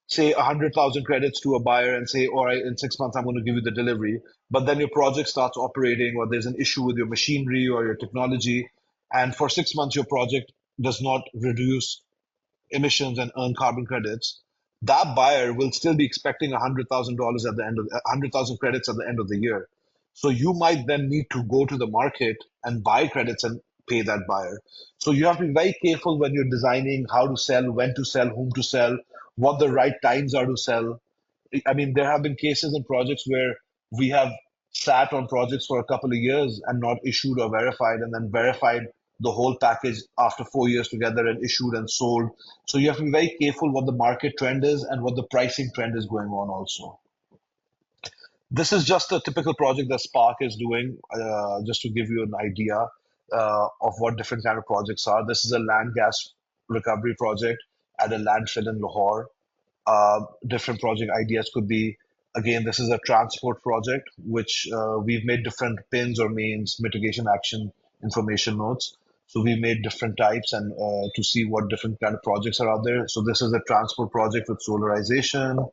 say, 100,000 credits to a buyer and say, all right, in 6 months, I'm going to give you the delivery, but then your project starts operating or there's an issue with your machinery or your technology, and for 6 months, your project does not reduce emissions and earn carbon credits, that buyer will still be expecting $100,000 at the end of 100,000 credits at the end of the year. So you might then need to go to the market and buy credits and pay that buyer. So you have to be very careful when you're designing how to sell, when to sell, whom to sell, what the right times are to sell. I mean, there have been cases in projects where we have sat on projects for a couple of years and not issued or verified, and then verified the whole package after 4 years together and issued and sold. So you have to be very careful what the market trend is and what the pricing trend is going on also. This is just a typical project that Spark is doing, just to give you an idea of what different kind of projects are. This is a land gas recovery project at a landfill in Lahore. Different project ideas could be, again, this is a transport project, which we've made different pins or mains, mitigation action information notes. So we made different types and to see what different kind of projects are out there. So this is a transport project with solarization.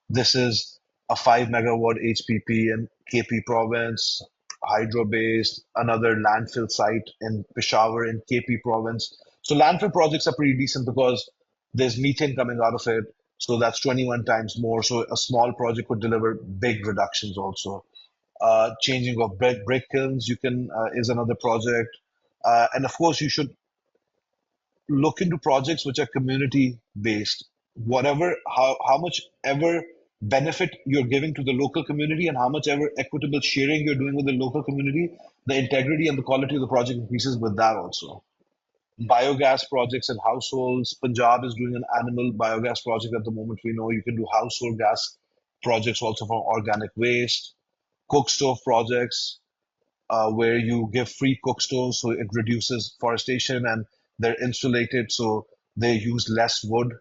This is a 5 megawatt HPP in KP province, hydro-based, another landfill site in Peshawar in KP province. So landfill projects are pretty decent because there's methane coming out of it. So that's 21 times more. So a small project could deliver big reductions also. Changing of brick kilns is another project. And of course, you should look into projects which are community based. Whatever, how much ever benefit you're giving to the local community and how much ever equitable sharing you're doing with the local community, the integrity and the quality of the project increases with that also. Biogas projects in households. Punjab is doing an animal biogas project at the moment. We know you can do household gas projects also from organic waste. Cook stove projects, where you give free cook stoves, so it reduces forestation and they're insulated, so they use less wood,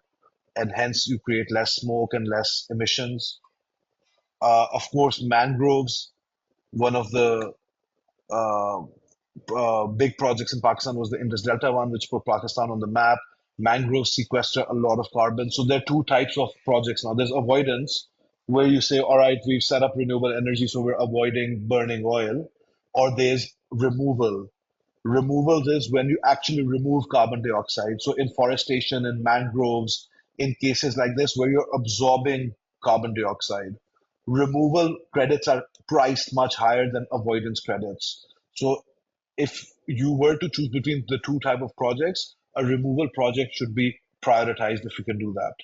and hence you create less smoke and less emissions. Of course, mangroves, one of the uh, big projects in Pakistan was the Indus Delta one, which put Pakistan on the map. Mangroves sequester a lot of carbon. So there are two types of projects now. There's avoidance, where you say, all right, we've set up renewable energy, so we're avoiding burning oil. Or there's removal. Removals is when you actually remove carbon dioxide. So in forestation and mangroves, in cases like this where you're absorbing carbon dioxide, removal credits are priced much higher than avoidance credits. So if you were to choose between the two type of projects, a removal project should be prioritized if you can do that.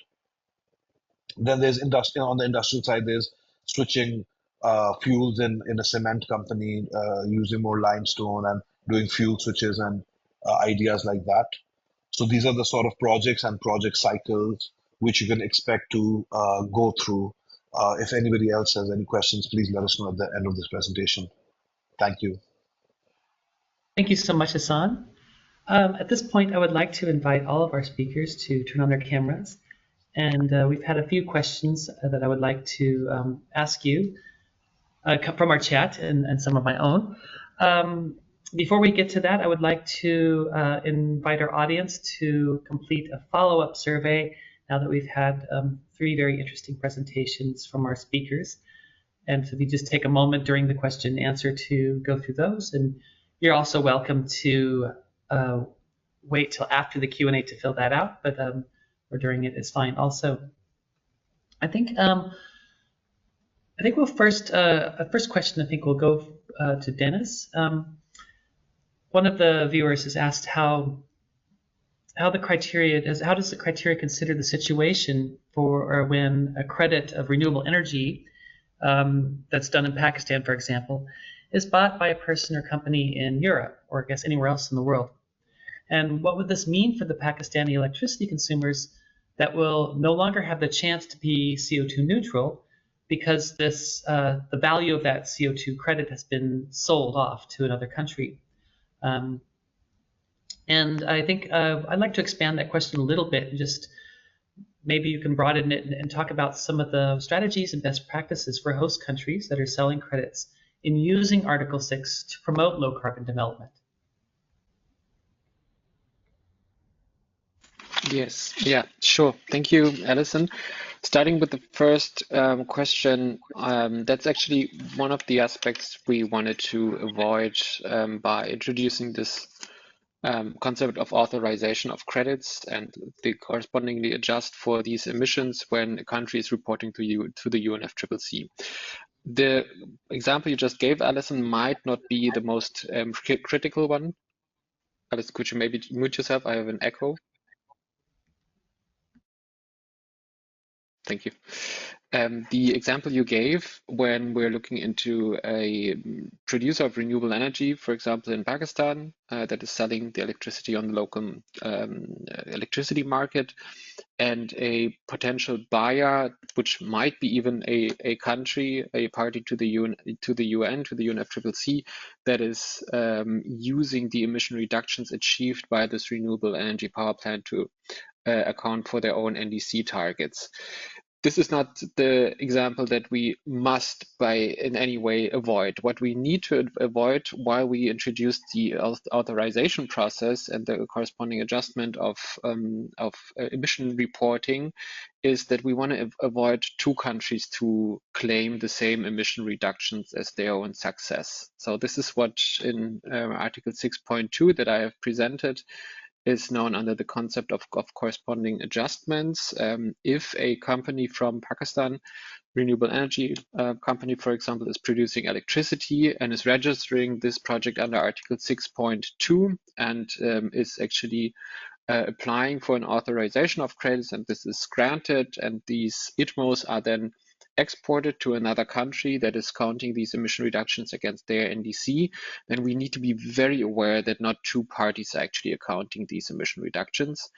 Then there's industrial, on the industrial side, there's switching fuels in a cement company, using more limestone and doing fuel switches and ideas like that. So these are the sort of projects and project cycles which you can expect to go through. If anybody else has any questions, please let us know at the end of this presentation. Thank you. Thank you so much, Ahsan. At this point, I would like to invite all of our speakers to turn on their cameras. And we've had a few questions that I would like to ask you from our chat and some of my own. Before we get to that, I would like to invite our audience to complete a follow-up survey now that we've had 3 very interesting presentations from our speakers. And so if you just take a moment during the question and answer to go through those, and you're also welcome to wait till after the Q&A to fill that out, but or during it is fine also. I think I think we'll first, a first question I think will go to Denis. One of the viewers has asked how does the criteria consider the situation for or when a credit of renewable energy that's done in Pakistan, for example, is bought by a person or company in Europe or I guess anywhere else in the world. And what would this mean for the Pakistani electricity consumers that will no longer have the chance to be CO2 neutral because the value of that CO2 credit has been sold off to another country? And I think I'd like to expand that question a little bit. Just maybe you can broaden it and talk about some of the strategies and best practices for host countries that are selling credits in using Article 6 to promote low carbon development. Yes, yeah, sure. Thank you, Allison. Starting with the first question, that's actually one of the aspects we wanted to avoid by introducing this concept of authorization of credits and the correspondingly adjust for these emissions when a country is reporting to the UNFCCC. The example you just gave, Allison, might not be the most critical one. Allison, could you maybe mute yourself? I have an echo. Thank you. The example you gave when we're looking into a producer of renewable energy, for example, in Pakistan, that is selling the electricity on the local electricity market, and a potential buyer, which might be even a country, a party to the UNFCCC, that is using the emission reductions achieved by this renewable energy power plant to account for their own NDC targets. This is not the example that we must in any way avoid. What we need to avoid while we introduce the authorization process and the corresponding adjustment of emission reporting is that we want to avoid two countries to claim the same emission reductions as their own success. So this is what in Article 6.2 that I have presented is known under the concept of corresponding adjustments. If a company from Pakistan, renewable energy company, for example, is producing electricity and is registering this project under Article 6.2 and is actually applying for an authorization of credits, and this is granted, and these ITMOs are then exported to another country that is counting these emission reductions against their NDC, then we need to be very aware that not two parties are actually accounting these emission reductions.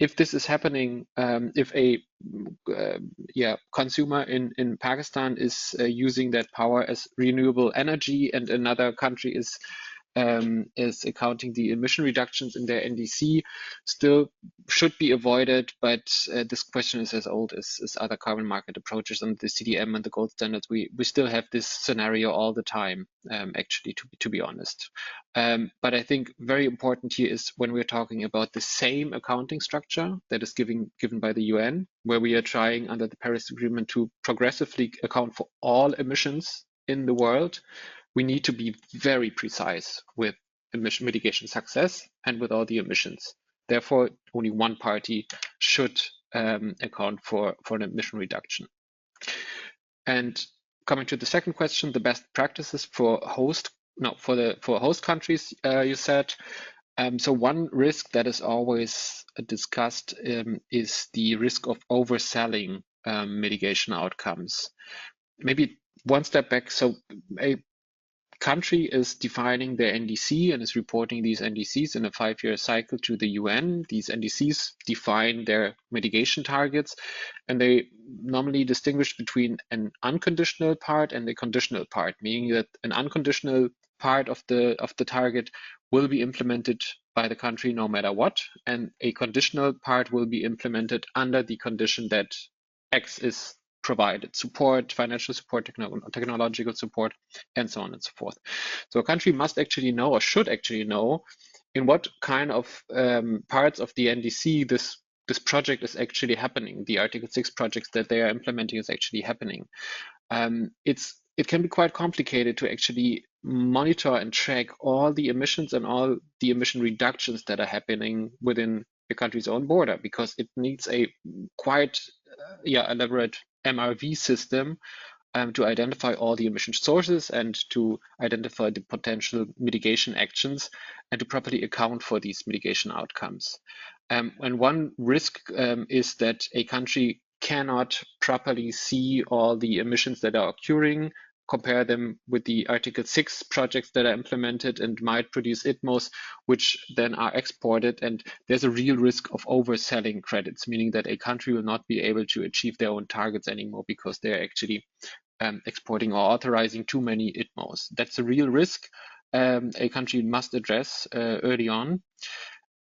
If this is happening, if a consumer in Pakistan is using that power as renewable energy and another country is accounting the emission reductions in their NDC, still should be avoided, but this question is as old as other carbon market approaches and the CDM and the gold standards. We still have this scenario all the time, actually, to be honest. But I think very important here is when we're talking about the same accounting structure that is given by the UN, where we are trying under the Paris Agreement to progressively account for all emissions in the world, we need to be very precise with emission mitigation success and with all the emissions. Therefore, only one party should account for an emission reduction. And coming to the second question, the best practices for host countries, you said. So one risk that is always discussed is the risk of overselling mitigation outcomes. Maybe one step back. So a country is defining their NDC and is reporting these NDCs in a 5-year cycle to the UN. These NDCs define their mitigation targets, and they normally distinguish between an unconditional part and a conditional part, meaning that an unconditional part of the target will be implemented by the country no matter what, and a conditional part will be implemented under the condition that X is provided: support, financial support, technological support, and so on and so forth. So a country must actually know, or should actually know, in what kind of parts of the NDC this project is actually happening. The Article 6 projects that they are implementing is actually happening. It can be quite complicated to actually monitor and track all the emissions and all the emission reductions that are happening within the country's own border, because it needs a quite elaborate MRV system to identify all the emission sources and to identify the potential mitigation actions and to properly account for these mitigation outcomes. And one risk is that a country cannot properly see all the emissions that are occurring, compare them with the Article 6 projects that are implemented and might produce ITMOs, which then are exported. And there's a real risk of overselling credits, meaning that a country will not be able to achieve their own targets anymore because they're actually exporting or authorizing too many ITMOs. That's a real risk a country must address early on.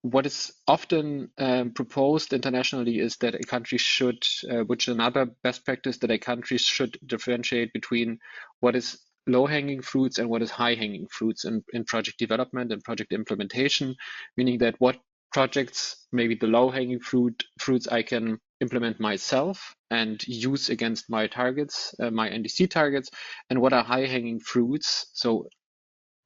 What is often proposed internationally is that a country should, which is another best practice, that a country should differentiate between what is low-hanging fruits and what is high-hanging fruits in project development and project implementation, meaning that what projects, maybe the low-hanging fruits I can implement myself and use against my targets, my NDC targets, and what are high-hanging fruits, so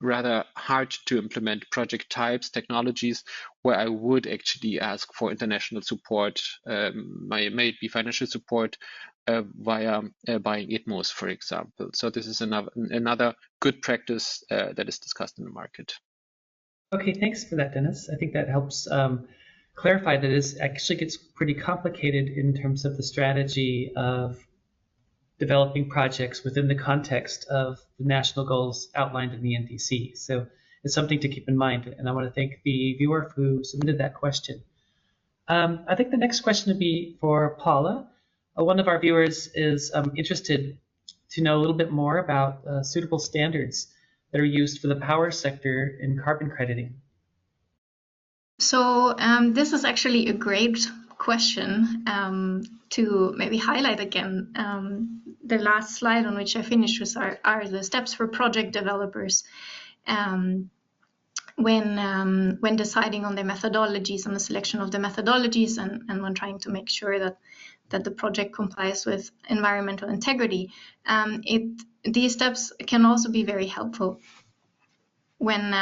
rather hard to implement project types, technologies, where I would actually ask for international support, may it be financial support via buying ITMOs, for example. So this is another good practice that is discussed in the market. Okay, thanks for that, Denis. I think that helps clarify that it actually gets pretty complicated in terms of the strategy of developing projects within the context of the national goals outlined in the NDC. So it's something to keep in mind. And I want to thank the viewer who submitted that question. I think the next question would be for Paula. One of our viewers is interested to know a little bit more about suitable standards that are used for the power sector in carbon crediting. So this is actually a great question to maybe highlight again. The last slide on which I finished with are the steps for project developers when deciding on their methodologies and the selection of the methodologies and when trying to make sure that the project complies with environmental integrity. These steps can also be very helpful when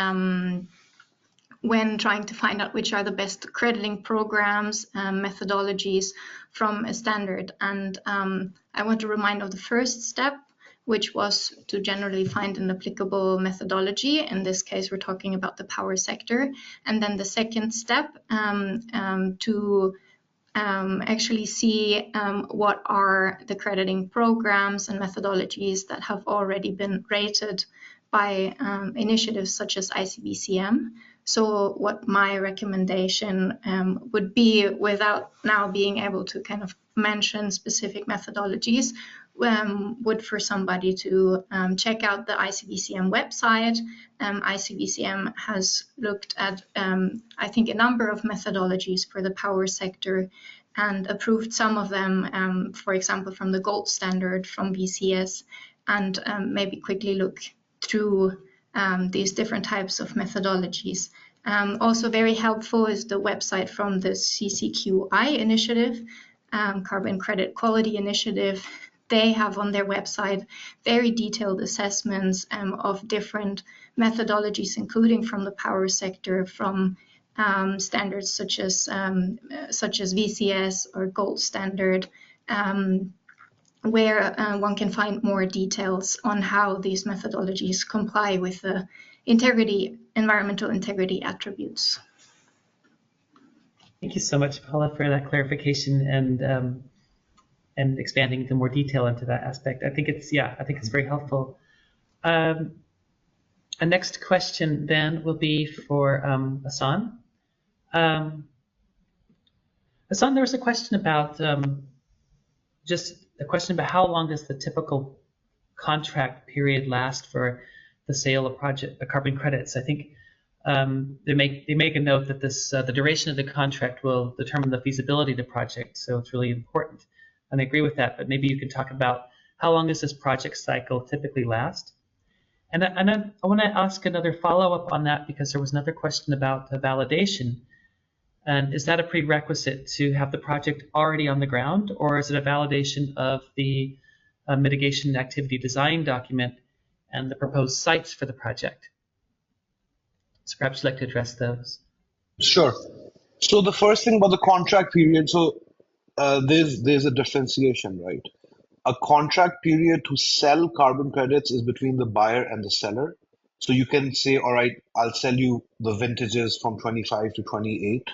trying to find out which are the best crediting programs, methodologies from a standard. And I want to remind of the first step, which was to generally find an applicable methodology. In this case, we're talking about the power sector. And then the second step to actually see what are the crediting programs and methodologies that have already been rated by initiatives such as ICBCM. So what my recommendation would be, without now being able to kind of mention specific methodologies, would for somebody to check out the ICBCM website. ICBCM has looked at, I think, a number of methodologies for the power sector and approved some of them, for example, from the gold standard from VCS, and maybe quickly look through these different types of methodologies. Also very helpful is the website from the CCQI initiative, Carbon Credit Quality Initiative. They have on their website very detailed assessments of different methodologies, including from the power sector, from standards such as VCS or gold standard, where one can find more details on how these methodologies comply with the environmental integrity attributes. Thank you so much, Paula, for that clarification and expanding into more detail into that aspect. I think it's very helpful. A next question then will be for Ahsan. Ahsan, there was a question about how long does the typical contract period last for the sale of carbon credits. I think they make a note that the duration of the contract will determine the feasibility of the project, so it's really important. And I agree with that, but maybe you could talk about how long does this project cycle typically last? And I want to ask another follow-up on that, because there was another question about validation. And is that a prerequisite to have the project already on the ground, or is it a validation of the mitigation activity design document and the proposed sites for the project? So perhaps you'd like to address those. Sure. So the first thing about the contract period, so there's a differentiation, right? A contract period to sell carbon credits is between the buyer and the seller. So you can say, all right, I'll sell you the vintages from 25 to 28.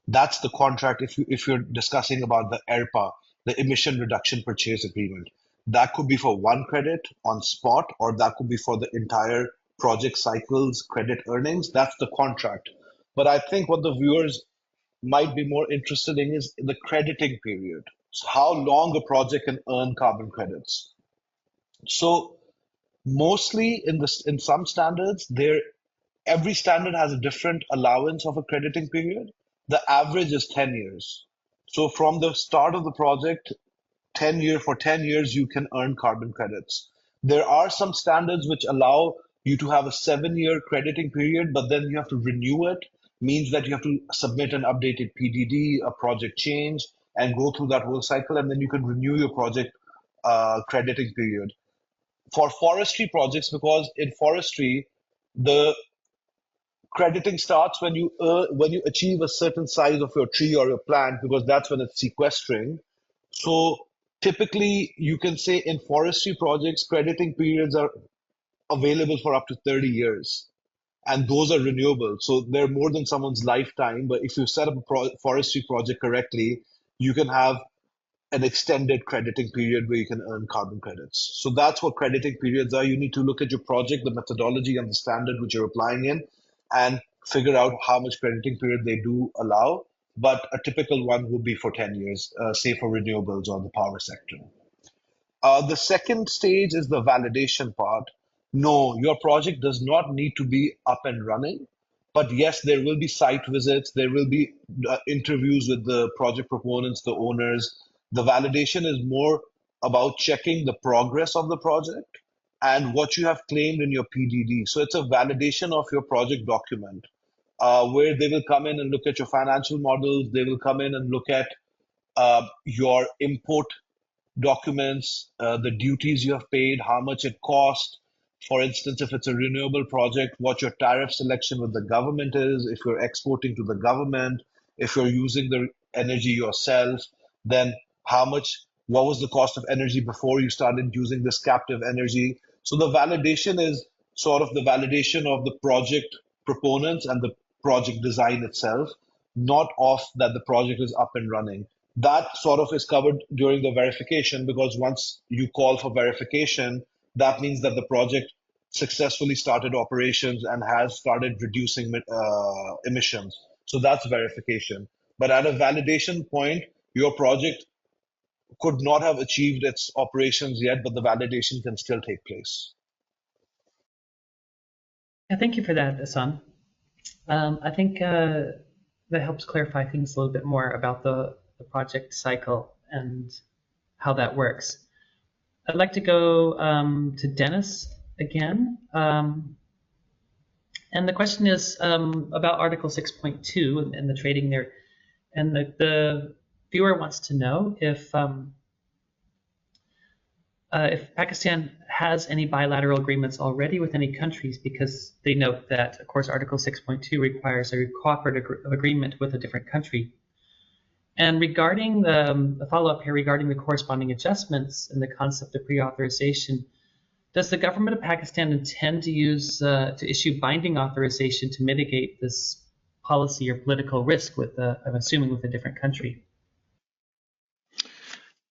That's the contract. If you're discussing about the ERPA, the emission reduction purchase agreement, that could be for one credit on spot, or that could be for the entire project cycle's credit earnings. That's the contract. But I think what the viewers might be more interested in is the crediting period. So how long a project can earn carbon credits. So mostly in some standards, every standard has a different allowance of a crediting period. The average is 10 years. So from the start of the project, for 10 years, you can earn carbon credits. There are some standards which allow you to have a 7-year crediting period, but then you have to renew it, means that you have to submit an updated PDD, a project change, and go through that whole cycle, and then you can renew your project crediting period. For forestry projects, because in forestry, the crediting starts when you achieve a certain size of your tree or your plant, because that's when it's sequestering. So typically, you can say in forestry projects, crediting periods are available for up to 30 years, and those are renewable. So they're more than someone's lifetime. But if you set up a forestry project correctly, you can have an extended crediting period where you can earn carbon credits. So that's what crediting periods are. You need to look at your project, the methodology, and the standard which you're applying in, and figure out how much crediting period they do allow. But a typical one would be for 10 years, say for renewables or the power sector. The second stage is the validation part. No, your project does not need to be up and running, but yes, there will be site visits, there will be interviews with the project proponents, the owners. The validation is more about checking the progress of the project and what you have claimed in your PDD. So it's a validation of your project document, where they will come in and look at your financial models, they will come in and look at your input documents, the duties you have paid, how much it cost. For instance, if it's a renewable project, what your tariff selection with the government is, if you're exporting to the government, if you're using the energy yourself, then what was the cost of energy before you started using this captive energy? So the validation is sort of the validation of the project proponents and the project design itself, not of that the project is up and running. That sort of is covered during the verification, because once you call for verification, that means that the project successfully started operations and has started reducing emissions. So that's verification. But at a validation point, your project could not have achieved its operations yet, but the validation can still take place. Yeah, thank you for that, Ahsan. I think that helps clarify things a little bit more about the project cycle and how that works. I'd like to go to Denis again. And the question is about Article 6.2 and the trading there. And the viewer wants to know if Pakistan has any bilateral agreements already with any countries, because they note that, of course, Article 6.2 requires a cooperative agreement with a different country. And regarding the follow-up here regarding the corresponding adjustments and the concept of pre-authorization, does the government of Pakistan intend to issue binding authorization to mitigate this policy or political risk with, I'm assuming, with a different country?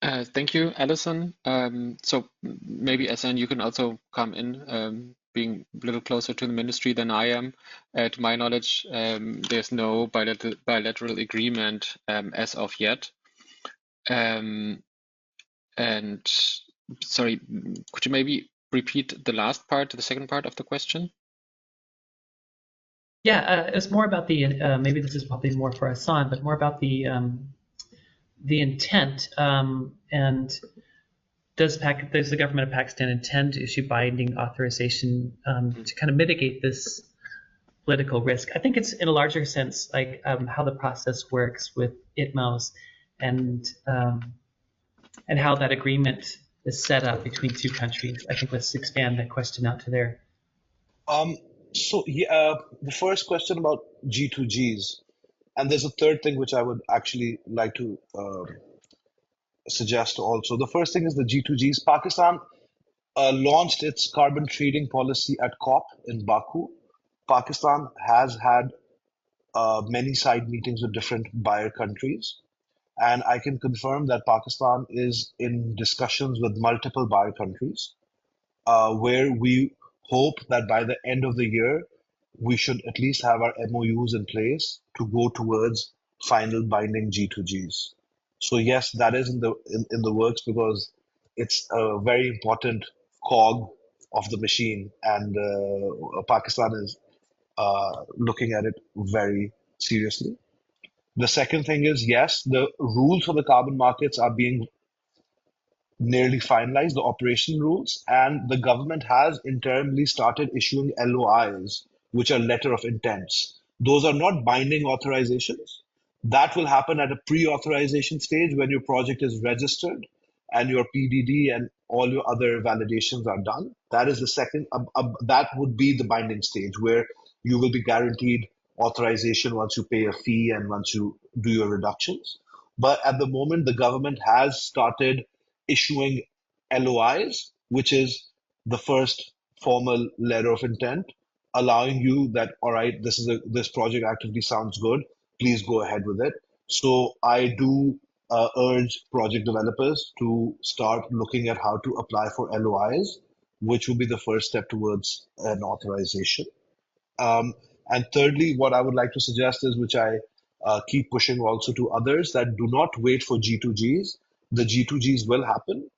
Thank you, Allison. So maybe, Ahsan, you can also come in, being a little closer to the ministry than I am. To my knowledge, there's no bilateral agreement as of yet. And sorry, could you maybe repeat the second part of the question? Yeah, it's more about the, maybe this is probably more for Ahsan, but more about the intent, and does the government of Pakistan intend to issue binding authorization to kind of mitigate this political risk? I think it's in a larger sense like how the process works with ITMOs and how that agreement is set up between two countries. I think let's expand that question out to there. So the first question about G2Gs, and there's a third thing which I would actually like to suggest also. The first thing is the G2Gs. Pakistan launched its carbon trading policy at COP in Baku. Pakistan has had many side meetings with different buyer countries. And I can confirm that Pakistan is in discussions with multiple buyer countries, where we hope that by the end of the year, we should at least have our MOUs in place to go towards final binding G2Gs. So yes, that is in the works because it's a very important cog of the machine, and Pakistan is looking at it very seriously. The second thing is, yes, the rules for the carbon markets are being nearly finalized, the operation rules, and the government has internally started issuing LOIs, which are letter of intents. Those are not binding authorizations. That will happen at a pre-authorization stage when your project is registered and your PDD and all your other validations are done. That is the second, that would be the binding stage where you will be guaranteed authorization once you pay a fee and once you do your reductions. But at the moment, the government has started issuing LOIs, which is the first formal letter of intent, allowing you that, all right, this project activity sounds good, please go ahead with it. So I do urge project developers to start looking at how to apply for LOIs, which will be the first step towards an authorization. And thirdly, what I would like to suggest is, which I keep pushing also to others, that do not wait for G2Gs. The G2Gs will happen,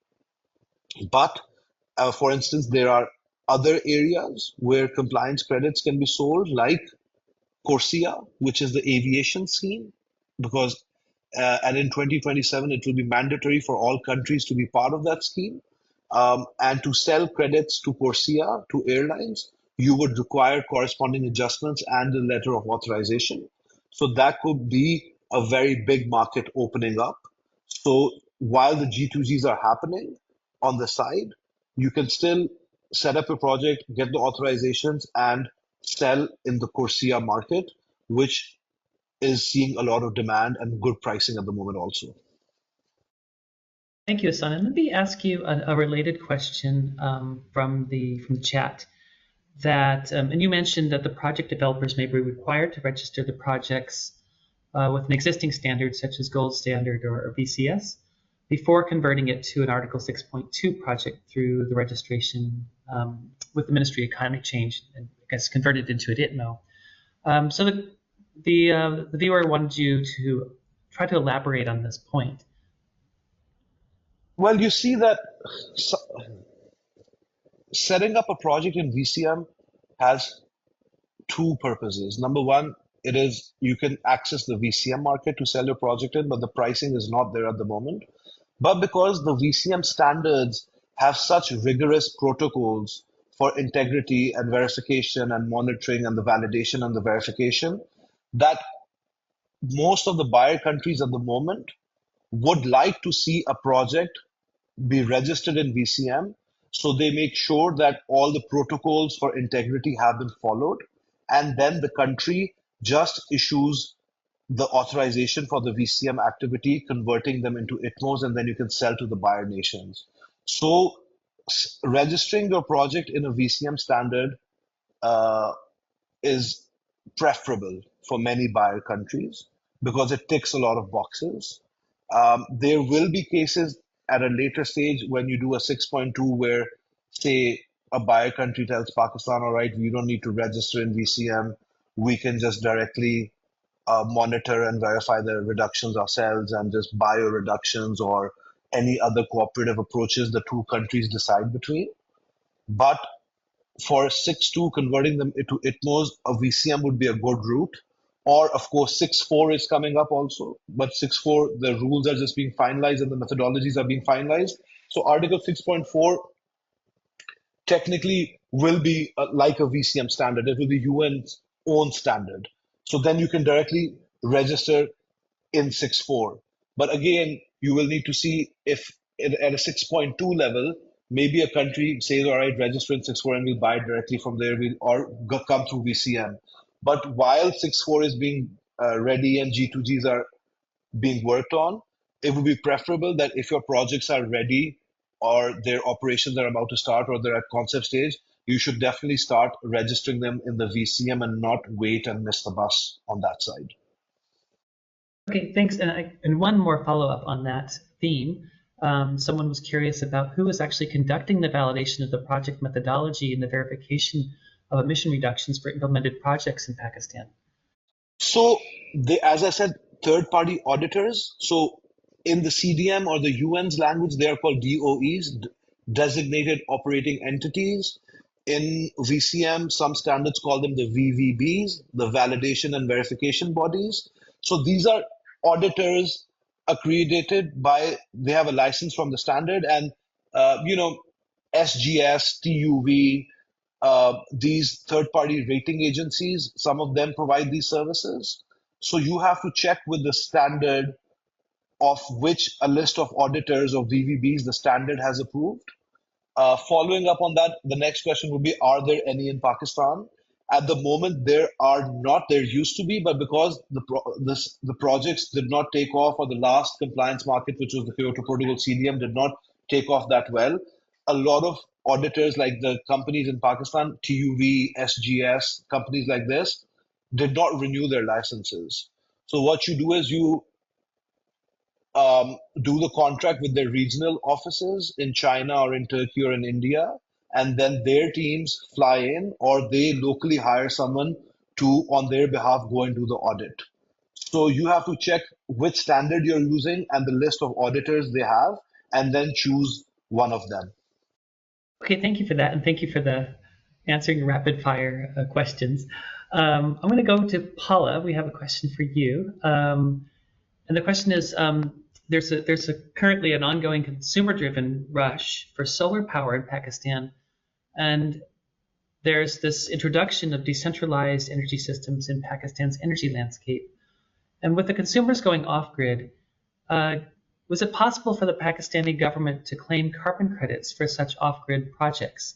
but for instance, there are other areas where compliance credits can be sold, like CORSIA, which is the aviation scheme, because and in 2027 it will be mandatory for all countries to be part of that scheme. And to sell credits to CORSIA to airlines, you would require corresponding adjustments and a letter of authorization. So that could be a very big market opening up. So while the G2Gs are happening on the side, you can still set up a project, get the authorizations, and sell in the CORSIA market, which is seeing a lot of demand and good pricing at the moment also. Thank you, Ahsan. And let me ask you a related question from the chat. And you mentioned that the project developers may be required to register the projects with an existing standard such as Gold Standard or VCS before converting it to an Article 6.2 project through the registration with the Ministry of Climate Change, and I guess converted into an ITMO. So the viewer wanted you to try to elaborate on this point. Well, you see that setting up a project in VCM has two purposes. Number one, it is you can access the VCM market to sell your project in, but the pricing is not there at the moment. But because the VCM standards have such rigorous protocols for integrity and verification and monitoring and the validation and the verification, that most of the buyer countries at the moment would like to see a project be registered in VCM, so they make sure that all the protocols for integrity have been followed, and then the country just issues the authorization for the VCM activity, converting them into ITMOs, and then you can sell to the buyer nations. So registering your project in a VCM standard is preferable for many buyer countries because it ticks a lot of boxes. There will be cases at a later stage when you do a 6.2 where, say, a buyer country tells Pakistan, all right, we don't need to register in VCM. We can just directly monitor and verify the reductions ourselves and just bio reductions or any other cooperative approaches the two countries decide between. But for 6.2, converting them into ITMOs, a VCM would be a good route. Or, of course, 6.4 is coming up also. But 6.4, the rules are just being finalized and the methodologies are being finalized. So Article 6.4 technically will be like a VCM standard. It will be UN's own standard. So then you can directly register in 6.4. But again, you will need to see if at a 6.2 level, maybe a country says, all right, register in 6.4 and we'll buy it directly from there, or come through VCM. But while 6.4 is being ready and G2Gs are being worked on, it would be preferable that if your projects are ready or their operations are about to start or they're at concept stage, you should definitely start registering them in the VCM and not wait and miss the bus on that side. Okay, thanks. And one more follow-up on that theme. Someone was curious about who was actually conducting the validation of the project methodology and the verification of emission reductions for implemented projects in Pakistan. So, as I said, third-party auditors. So, in the CDM or the UN's language, they are called DOEs, designated operating entities. In VCM, some standards call them the VVBs, the validation and verification bodies. So, these are auditors accredited by, they have a license from the standard, and SGS, TUV, these third-party rating agencies, some of them provide these services. So you have to check with the standard of which a list of auditors or VVBs the standard has approved. Following up on that, the next question would be, are there any in Pakistan? At the moment, there are not. There used to be, but because the projects did not take off, or the last compliance market, which was the Kyoto Protocol CDM, did not take off that well, a lot of auditors, like the companies in Pakistan, TUV, SGS, companies like this, did not renew their licenses. So what you do is you do the contract with their regional offices in China or in Turkey or in India, and then their teams fly in or they locally hire someone to, on their behalf, go and do the audit. So you have to check which standard you're using and the list of auditors they have, and then choose one of them. Okay, thank you for that, and thank you for the answering rapid fire questions. I'm going to go to Paula. We have a question for you. And the question is, there's currently an ongoing consumer-driven rush for solar power in Pakistan, and there's this introduction of decentralized energy systems in Pakistan's energy landscape. And with the consumers going off-grid, was it possible for the Pakistani government to claim carbon credits for such off-grid projects?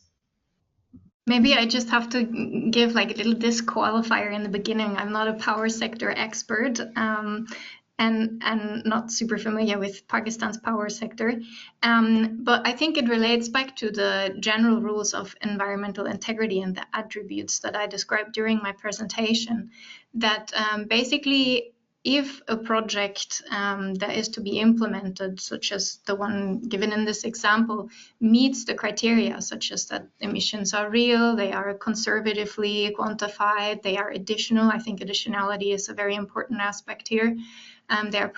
Maybe I just have to give like a little disqualifier in the beginning. I'm not a power sector expert. And not super familiar with Pakistan's power sector. But I think it relates back to the general rules of environmental integrity and the attributes that I described during my presentation, that basically if a project that is to be implemented, such as the one given in this example, meets the criteria, such as that emissions are real, they are conservatively quantified, they are additional. I think additionality is a very important aspect here. They are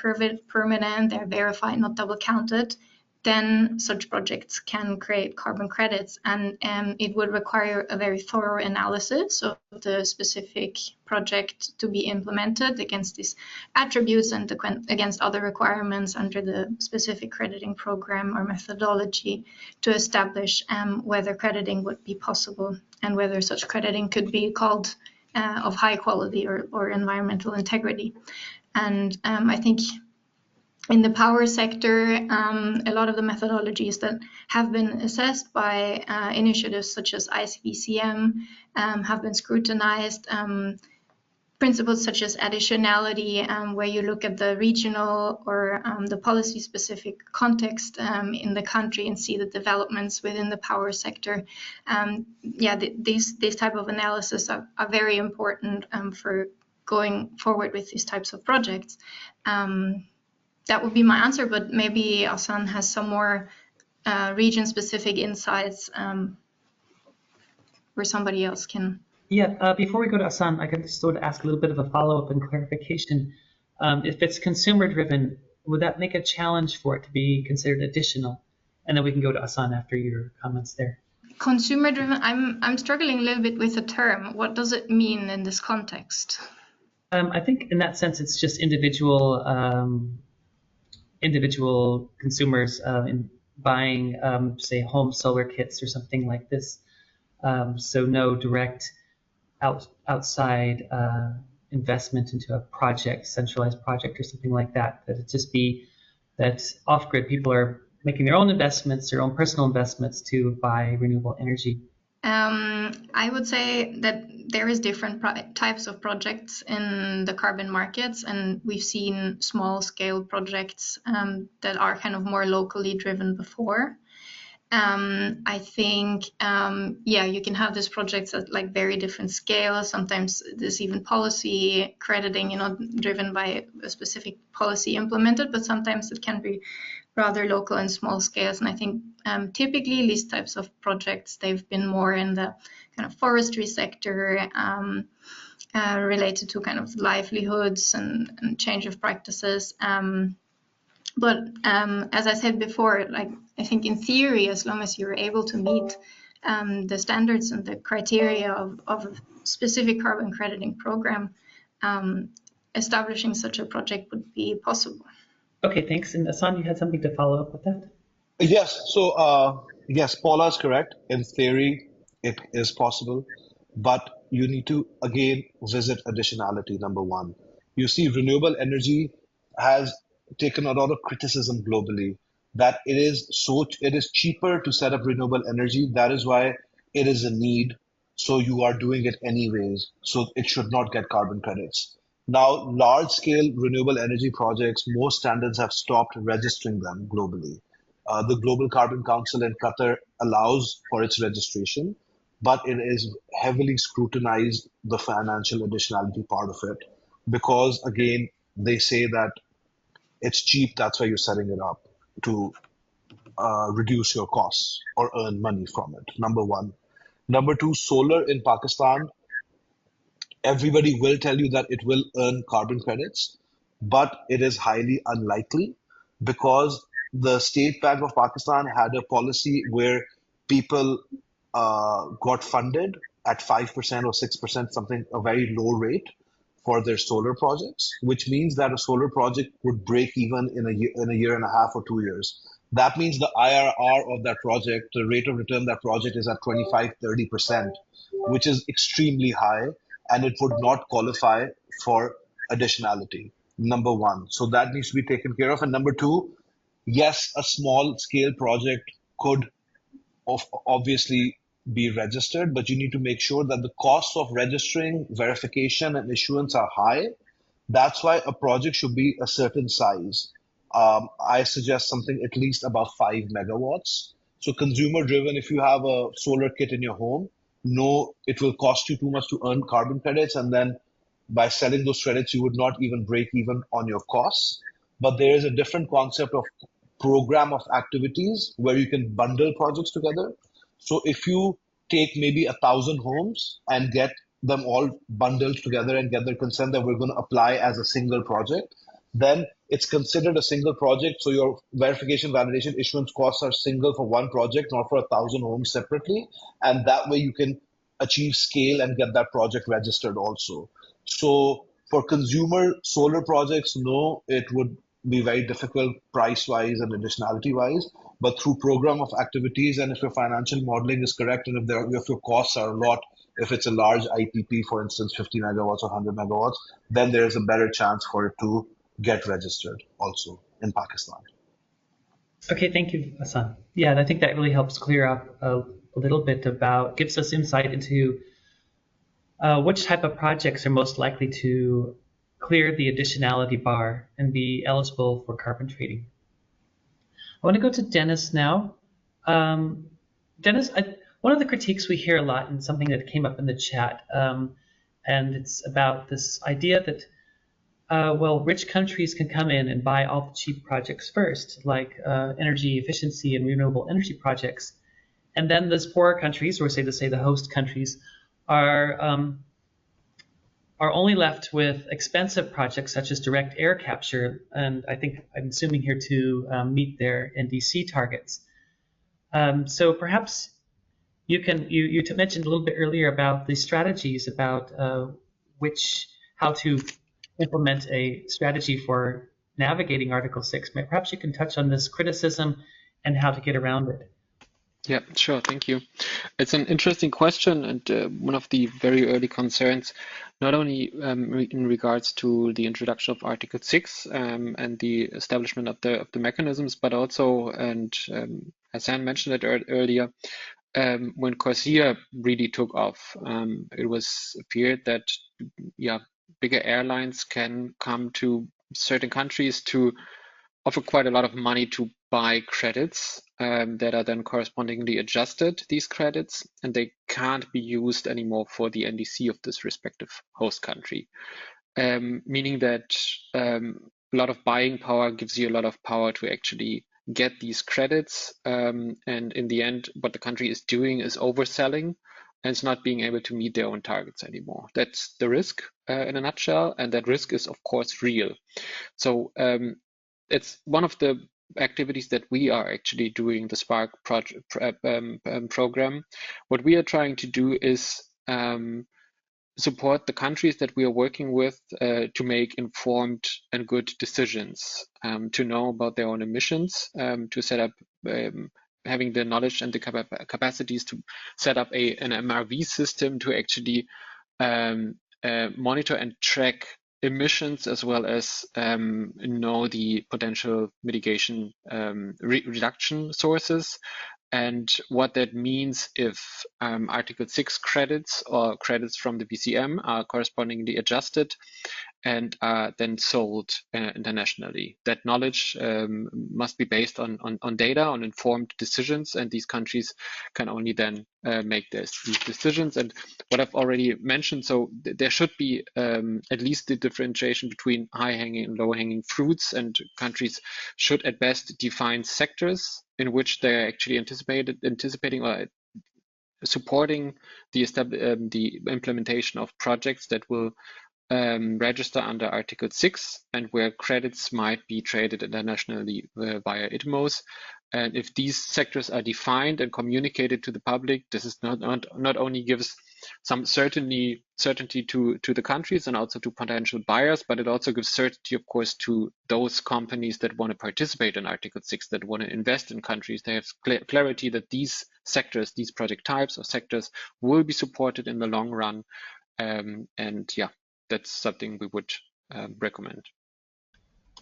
permanent, they're verified, not double counted, then such projects can create carbon credits. And it would require a very thorough analysis of the specific project to be implemented against these attributes and against other requirements under the specific crediting program or methodology to establish whether crediting would be possible and whether such crediting could be called of high quality or environmental integrity. And I think in the power sector, a lot of the methodologies that have been assessed by initiatives such as ICVCM have been scrutinized. Principles such as additionality, where you look at the regional or the policy-specific context in the country and see the developments within the power sector. These type of analysis are very important for going forward with these types of projects. That would be my answer, but maybe Ahsan has some more region-specific insights where somebody else can. Yeah, before we go to Ahsan, I could just sort of ask a little bit of a follow-up and clarification. If it's consumer-driven, would that make a challenge for it to be considered additional? And then we can go to Ahsan after your comments there. Consumer-driven, I'm struggling a little bit with the term. What does it mean in this context? I think in that sense, it's just individual consumers in buying, say, home solar kits or something like this. So no direct outside investment into a project, centralized project or something like that. That it just be that off-grid people are making their own investments, their own personal investments to buy renewable energy. I would say that there is different types of projects in the carbon markets, and we've seen small-scale projects that are kind of more locally driven before. I think, yeah, you can have these projects at like very different scales. Sometimes there's even policy crediting, you know, driven by a specific policy implemented, but sometimes it can be rather local and small scales. And I think typically these types of projects, they've been more in the kind of forestry sector, related to kind of livelihoods and change of practices. But as I said before, like I think in theory, as long as you're able to meet the standards and the criteria of a specific carbon crediting program, establishing such a project would be possible. Okay, thanks. And Ahsan, you had something to follow up with that? Yes, so yes, Paula is correct. In theory, it is possible, but you need to again visit additionality, number one. You see, renewable energy has taken a lot of criticism globally that it is cheaper to set up renewable energy. That is why it is a need. So you are doing it anyways. So it should not get carbon credits. Now, large scale renewable energy projects, most standards have stopped registering them globally. The Global Carbon Council in Qatar allows for its registration, but it is heavily scrutinized, the financial additionality part of it, because again, they say that it's cheap, that's why you're setting it up to reduce your costs or earn money from it, number one. Number two, solar in Pakistan, everybody will tell you that it will earn carbon credits, but it is highly unlikely because the State Bank of Pakistan had a policy where people got funded at 5% or 6%, something, a very low rate for their solar projects, which means that a solar project would break even in a year and a half or 2 years. That means the IRR of that project, the rate of return of that project is at 25, 30%, which is extremely high, and it would not qualify for additionality, number one. So that needs to be taken care of. And number two, yes, a small scale project could obviously be registered, but you need to make sure that the costs of registering, verification, and issuance are high. That's why a project should be a certain size. I suggest something at least above 5 megawatts. So consumer driven, if you have a solar kit in your home, no, it will cost you too much to earn carbon credits. And then by selling those credits, you would not even break even on your costs. But there is a different concept of program of activities where you can bundle projects together. So if you take maybe 1,000 homes and get them all bundled together and get their consent that we're going to apply as a single project, then it's considered a single project. So your verification, validation, issuance costs are single for one project, not for 1,000 homes separately. And that way you can achieve scale and get that project registered also. So for consumer solar projects, no, it would be very difficult price-wise and additionality-wise. But through program of activities, and if your financial modeling is correct, and if your costs are a lot, if it's a large IPP, for instance, 50 megawatts or 100 megawatts, then there's a better chance for it to get registered also in Pakistan. Okay, thank you, Ahsan. Yeah, and I think that really helps clear up a little bit about, gives us insight into which type of projects are most likely to clear the additionality bar and be eligible for carbon trading. I want to go to Denis now. Denis, one of the critiques we hear a lot, and something that came up in the chat, and it's about this idea that, well, rich countries can come in and buy all the cheap projects first, like energy efficiency and renewable energy projects, and then those poorer countries, or say the host countries, are only left with expensive projects such as direct air capture, and I'm assuming here to meet their NDC targets. So perhaps you mentioned a little bit earlier about the strategies about how to implement a strategy for navigating Article 6. Perhaps you can touch on this criticism and how to get around it. Yeah, sure. Thank you. It's an interesting question, and one of the very early concerns, not only in regards to the introduction of Article 6 and the establishment of the mechanisms, but also, and Ahsan mentioned it earlier, when Corsia really took off, it was appeared that bigger airlines can come to certain countries to offer quite a lot of money to buy credits that are then correspondingly adjusted, these credits, and they can't be used anymore for the NDC of this respective host country. Meaning that a lot of buying power gives you a lot of power to actually get these credits. And in the end, what the country is doing is overselling and it's not being able to meet their own targets anymore. That's the risk in a nutshell. And that risk is, of course, real. So it's one of the activities that we are actually doing, the Spark project, program. What we are trying to do is support the countries that we are working with to make informed and good decisions, to know about their own emissions, to set up, having the knowledge and the capacities to set up an MRV system to actually monitor and track emissions, as well as know the potential mitigation reduction sources, and what that means if Article 6 credits or credits from the BCM are correspondingly adjusted and are then sold internationally. That knowledge must be based on data, on informed decisions, and these countries can only then make these decisions. And what I've already mentioned, so there should be at least the differentiation between high-hanging and low-hanging fruits, and countries should at best define sectors in which they're actually anticipating or supporting the implementation of projects that will register under Article 6 and where credits might be traded internationally via ITMOs. And if these sectors are defined and communicated to the public, this is not only gives some certainty to the countries and also to potential buyers, but it also gives certainty, of course, to those companies that want to participate in Article 6, that want to invest in countries. They have clarity that these sectors, these project types or sectors will be supported in the long run. And yeah, that's something we would recommend.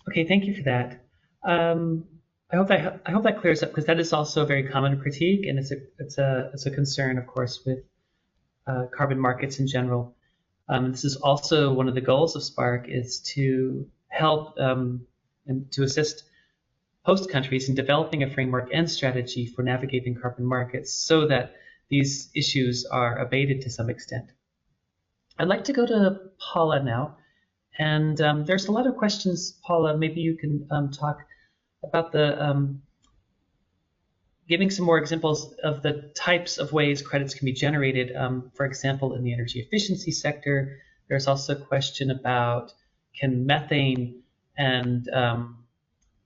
Okay, thank you for that. I hope that clears up, because that is also a very common critique, and it's a concern, of course, with carbon markets in general. This is also one of the goals of Spark, is to help and to assist host countries in developing a framework and strategy for navigating carbon markets so that these issues are abated to some extent. I'd like to go to Paula now. And there's a lot of questions, Paula. Maybe you can talk about the giving some more examples of the types of ways credits can be generated. For example, in the energy efficiency sector, there's also a question about can methane and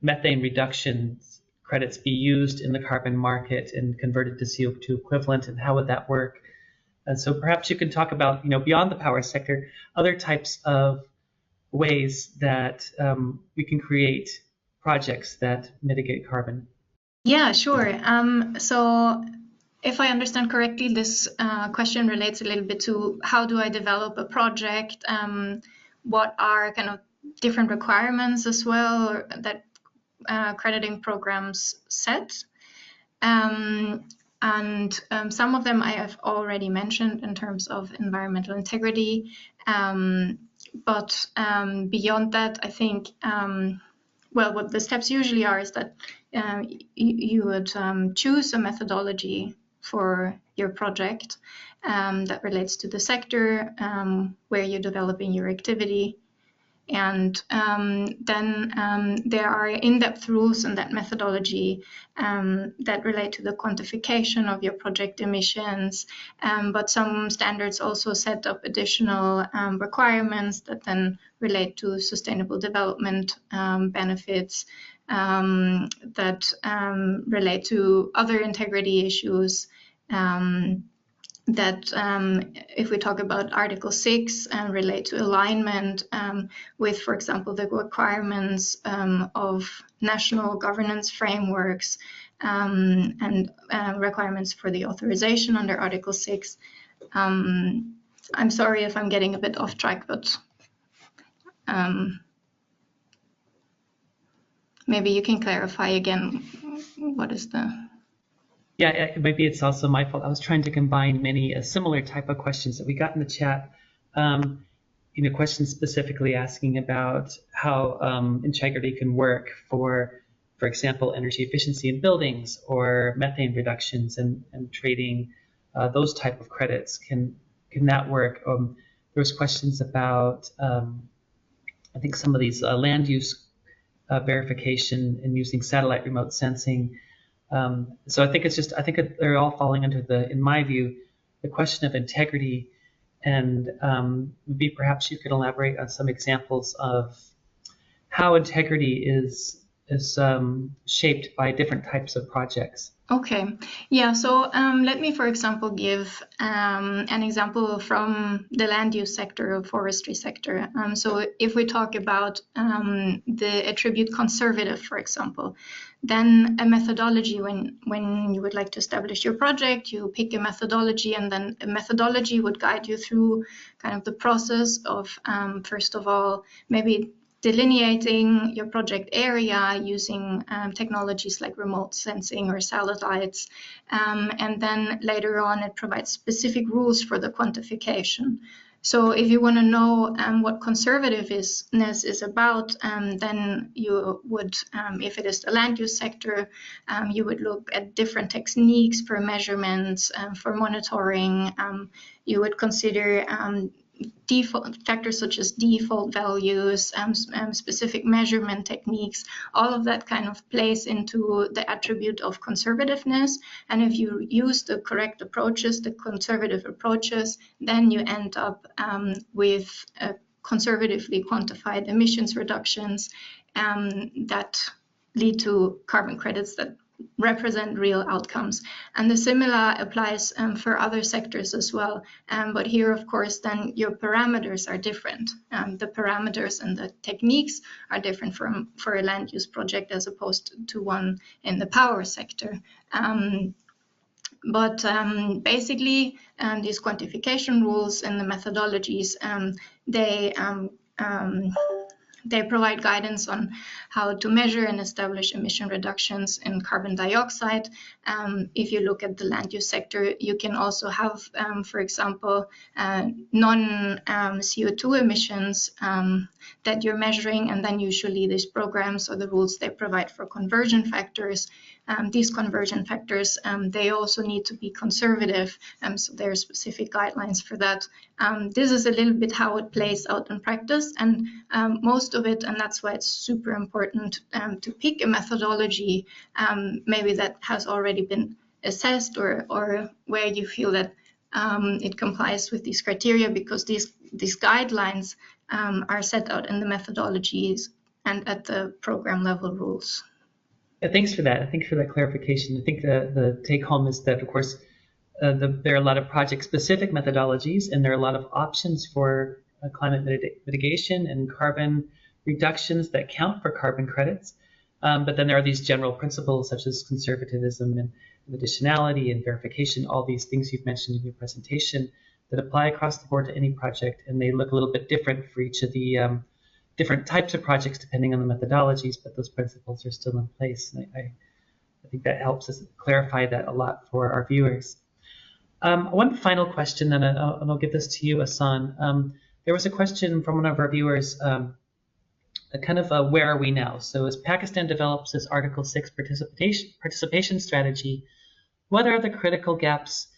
methane reduction credits be used in the carbon market and converted to CO2 equivalent, and how would that work? And so perhaps you can talk about, beyond the power sector, other types of ways that we can create projects that mitigate carbon. Yeah, sure. So if I understand correctly, this question relates a little bit to how do I develop a project? What are kind of different requirements as well that crediting programs set? And some of them I have already mentioned in terms of environmental integrity. But beyond that, I think, what the steps usually are is that you would choose a methodology for your project that relates to the sector where you're developing your activity. And then there are in-depth rules in that methodology that relate to the quantification of your project emissions, but some standards also set up additional requirements that then relate to sustainable development benefits that relate to other integrity issues. That if we talk about Article 6 and relate to alignment with, for example, the requirements of national governance frameworks and requirements for the authorization under Article 6. I'm sorry if I'm getting a bit off track, but maybe you can clarify again what is the... Yeah, maybe it's also my fault. I was trying to combine many similar type of questions that we got in the chat. Questions specifically asking about how integrity can work for example, energy efficiency in buildings or methane reductions and trading those type of credits. Can that work? There was questions about I think some of these land use verification and using satellite remote sensing. So I think they're all falling under in my view, the question of integrity. And maybe perhaps you could elaborate on some examples of how integrity is shaped by different types of projects. Okay, yeah, so let me, for example, give an example from the land use sector or forestry sector. So if we talk about the attribute conservative, for example, then a methodology, when you would like to establish your project, you pick a methodology, and then a methodology would guide you through kind of the process of, first of all, maybe delineating your project area using technologies like remote sensing or satellites. And then later on, it provides specific rules for the quantification. So if you want to know what conservativeness is about, then you would, if it is the land use sector, you would look at different techniques for measurements, for monitoring. You would consider default factors such as default values, specific measurement techniques. All of that kind of plays into the attribute of conservativeness. And if you use the correct approaches, the conservative approaches, then you end up with conservatively quantified emissions reductions that lead to carbon credits that represent real outcomes. And the similar applies for other sectors as well. But here, of course, then your parameters are different. The parameters and the techniques are different for a land use project as opposed to one in the power sector. But basically, these quantification rules and the methodologies, they provide guidance on how to measure and establish emission reductions in carbon dioxide. If you look at the land use sector, you can also have, for example, non-CO2 emissions that you're measuring, and then usually these programs or the rules they provide for conversion factors. These conversion factors, they also need to be conservative, so there are specific guidelines for that. This is a little bit how it plays out in practice, and most of it, and that's why it's super important to pick a methodology maybe that has already been assessed or where you feel that it complies with these criteria, because these guidelines are set out in the methodologies and at the program level rules. Yeah, thanks for that. Thanks for that clarification. I think the take home is that, of course, there are a lot of project-specific methodologies, and there are a lot of options for climate mitigation and carbon reductions that count for carbon credits. But then there are these general principles such as conservatism and additionality and verification, all these things you've mentioned in your presentation that apply across the board to any project, and they look a little bit different for each of the different types of projects depending on the methodologies, but those principles are still in place. And I think that helps us clarify that a lot for our viewers. One final question, and I'll give this to you, Ahsan. There was a question from one of our viewers, kind of where are we now? So as Pakistan develops this Article 6 participation strategy, what are the critical gaps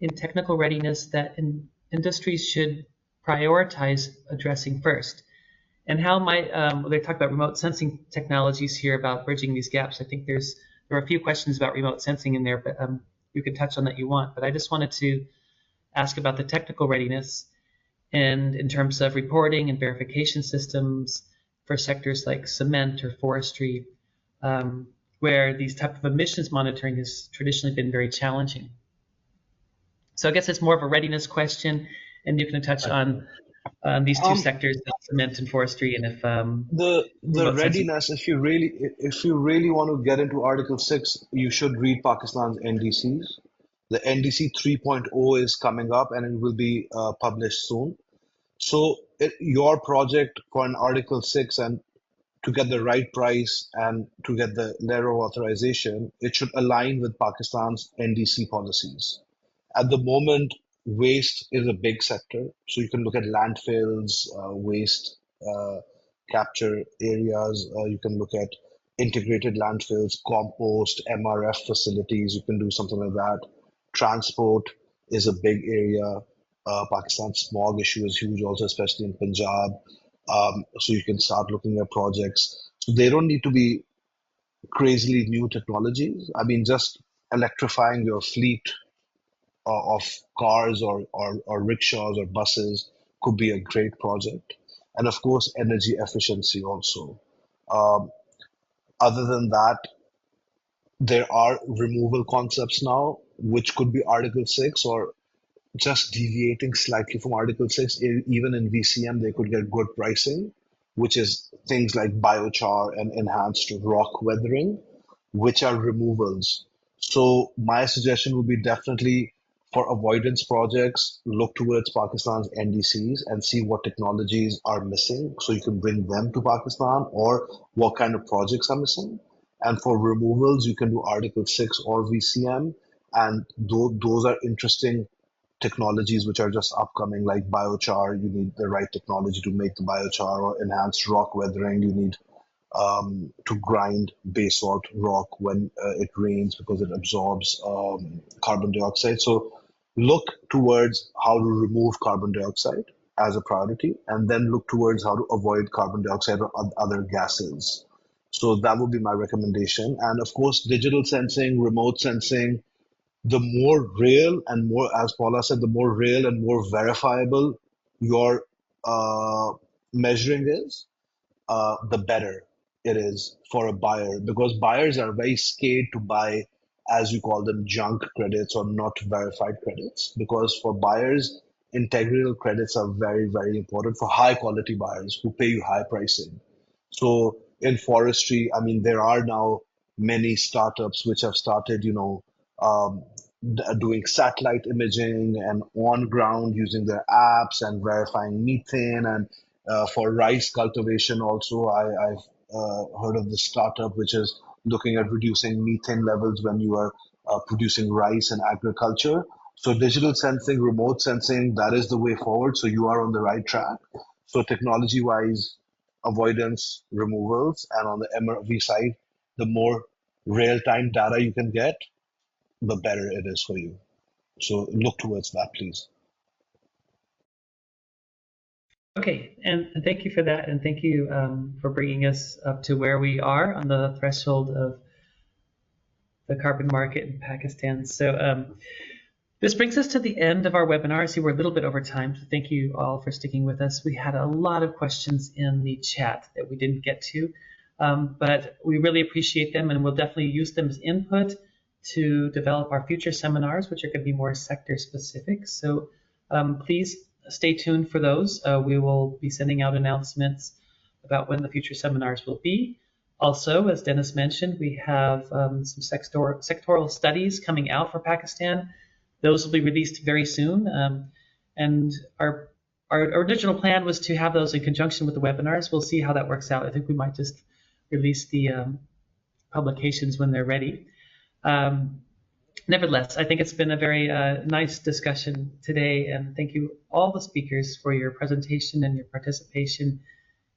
in technical readiness that industries should prioritize addressing first? And how might, they talk about remote sensing technologies here about bridging these gaps. I think there are a few questions about remote sensing in there, but you can touch on that you want. But I just wanted to ask about the technical readiness and in terms of reporting and verification systems for sectors like cement or forestry, where these type of emissions monitoring has traditionally been very challenging. So I guess it's more of a readiness question, and you can touch on these two sectors, cement and forestry, and if the readiness, if you really want to get into Article 6, you should read Pakistan's NDCs. The NDC 3.0 is coming up, and it will be published soon. So your project for an Article 6 and to get the right price and to get the letter of authorization, it should align with Pakistan's NDC policies. At the moment, waste is a big sector. So you can look at landfills, waste capture areas. You can look at integrated landfills, compost, MRF facilities. You can do something like that. Transport is a big area. Pakistan's smog issue is huge also, especially in Punjab. So you can start looking at projects. So they don't need to be crazily new technologies. I mean, just electrifying your fleet of cars or rickshaws or buses could be a great project. And of course, energy efficiency also. Um, Other than that, there are removal concepts now, which could be Article 6 or just deviating slightly from Article 6. Even in VCM, they could get good pricing, which is things like biochar and enhanced rock weathering, which are removals. So my suggestion would be definitely for avoidance projects, look towards Pakistan's NDCs and see what technologies are missing so you can bring them to Pakistan, or what kind of projects are missing. And for removals, you can do Article 6 or VCM. And those are interesting technologies which are just upcoming, like biochar. You need the right technology to make the biochar, or enhanced rock weathering. You need to grind basalt rock when it rains because it absorbs carbon dioxide. So look towards how to remove carbon dioxide as a priority, and then look towards how to avoid carbon dioxide or other gases. So that would be my recommendation. And of course, digital sensing, remote sensing, the more real and more, as Paula said, the more real and more verifiable your measuring is, the better it is for a buyer, because buyers are very scared to buy, as you call them, junk credits or not verified credits. Because for buyers, integral credits are very, very important for high quality buyers who pay you high pricing. So in forestry, I mean, there are now many startups which have started, um, doing satellite imaging and on ground using their apps and verifying methane. And for rice cultivation, also, I've heard of this startup which is looking at reducing methane levels when you are producing rice in agriculture. So digital sensing, remote sensing, that is the way forward. So you are on the right track. So technology wise, avoidance, removals, and on the MRV side, the more real-time data you can get, the better it is for you. So look towards that, please. Okay, and thank you for that, and thank you for bringing us up to where we are on the threshold of the carbon market in Pakistan. So this brings us to the end of our webinar. See, we're a little bit over time, so thank you all for sticking with us. We had a lot of questions in the chat that we didn't get to, but we really appreciate them, and we'll definitely use them as input to develop our future seminars, which are going to be more sector specific. So please stay tuned for those. We will be sending out announcements about when the future seminars will be. Also, as Denis mentioned, we have some sectoral studies coming out for Pakistan. Those will be released very soon. And our original plan was to have those in conjunction with the webinars. We'll see how that works out. I think we might just release the publications when they're ready. Nevertheless, I think it's been a very nice discussion today, and thank you all the speakers for your presentation and your participation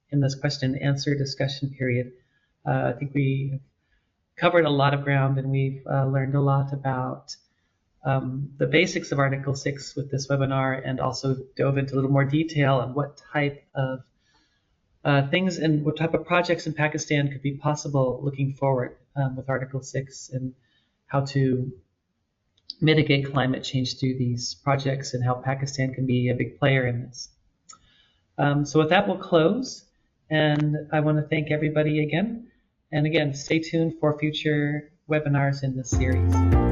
in this question and answer discussion period. I think we covered a lot of ground, and we've learned a lot about the basics of Article 6 with this webinar, and also dove into a little more detail on what type of things and what type of projects in Pakistan could be possible looking forward with Article 6, and how to mitigate climate change through these projects, and how Pakistan can be a big player in this. So with that, we'll close, and I want to thank everybody again. And again, stay tuned for future webinars in this series.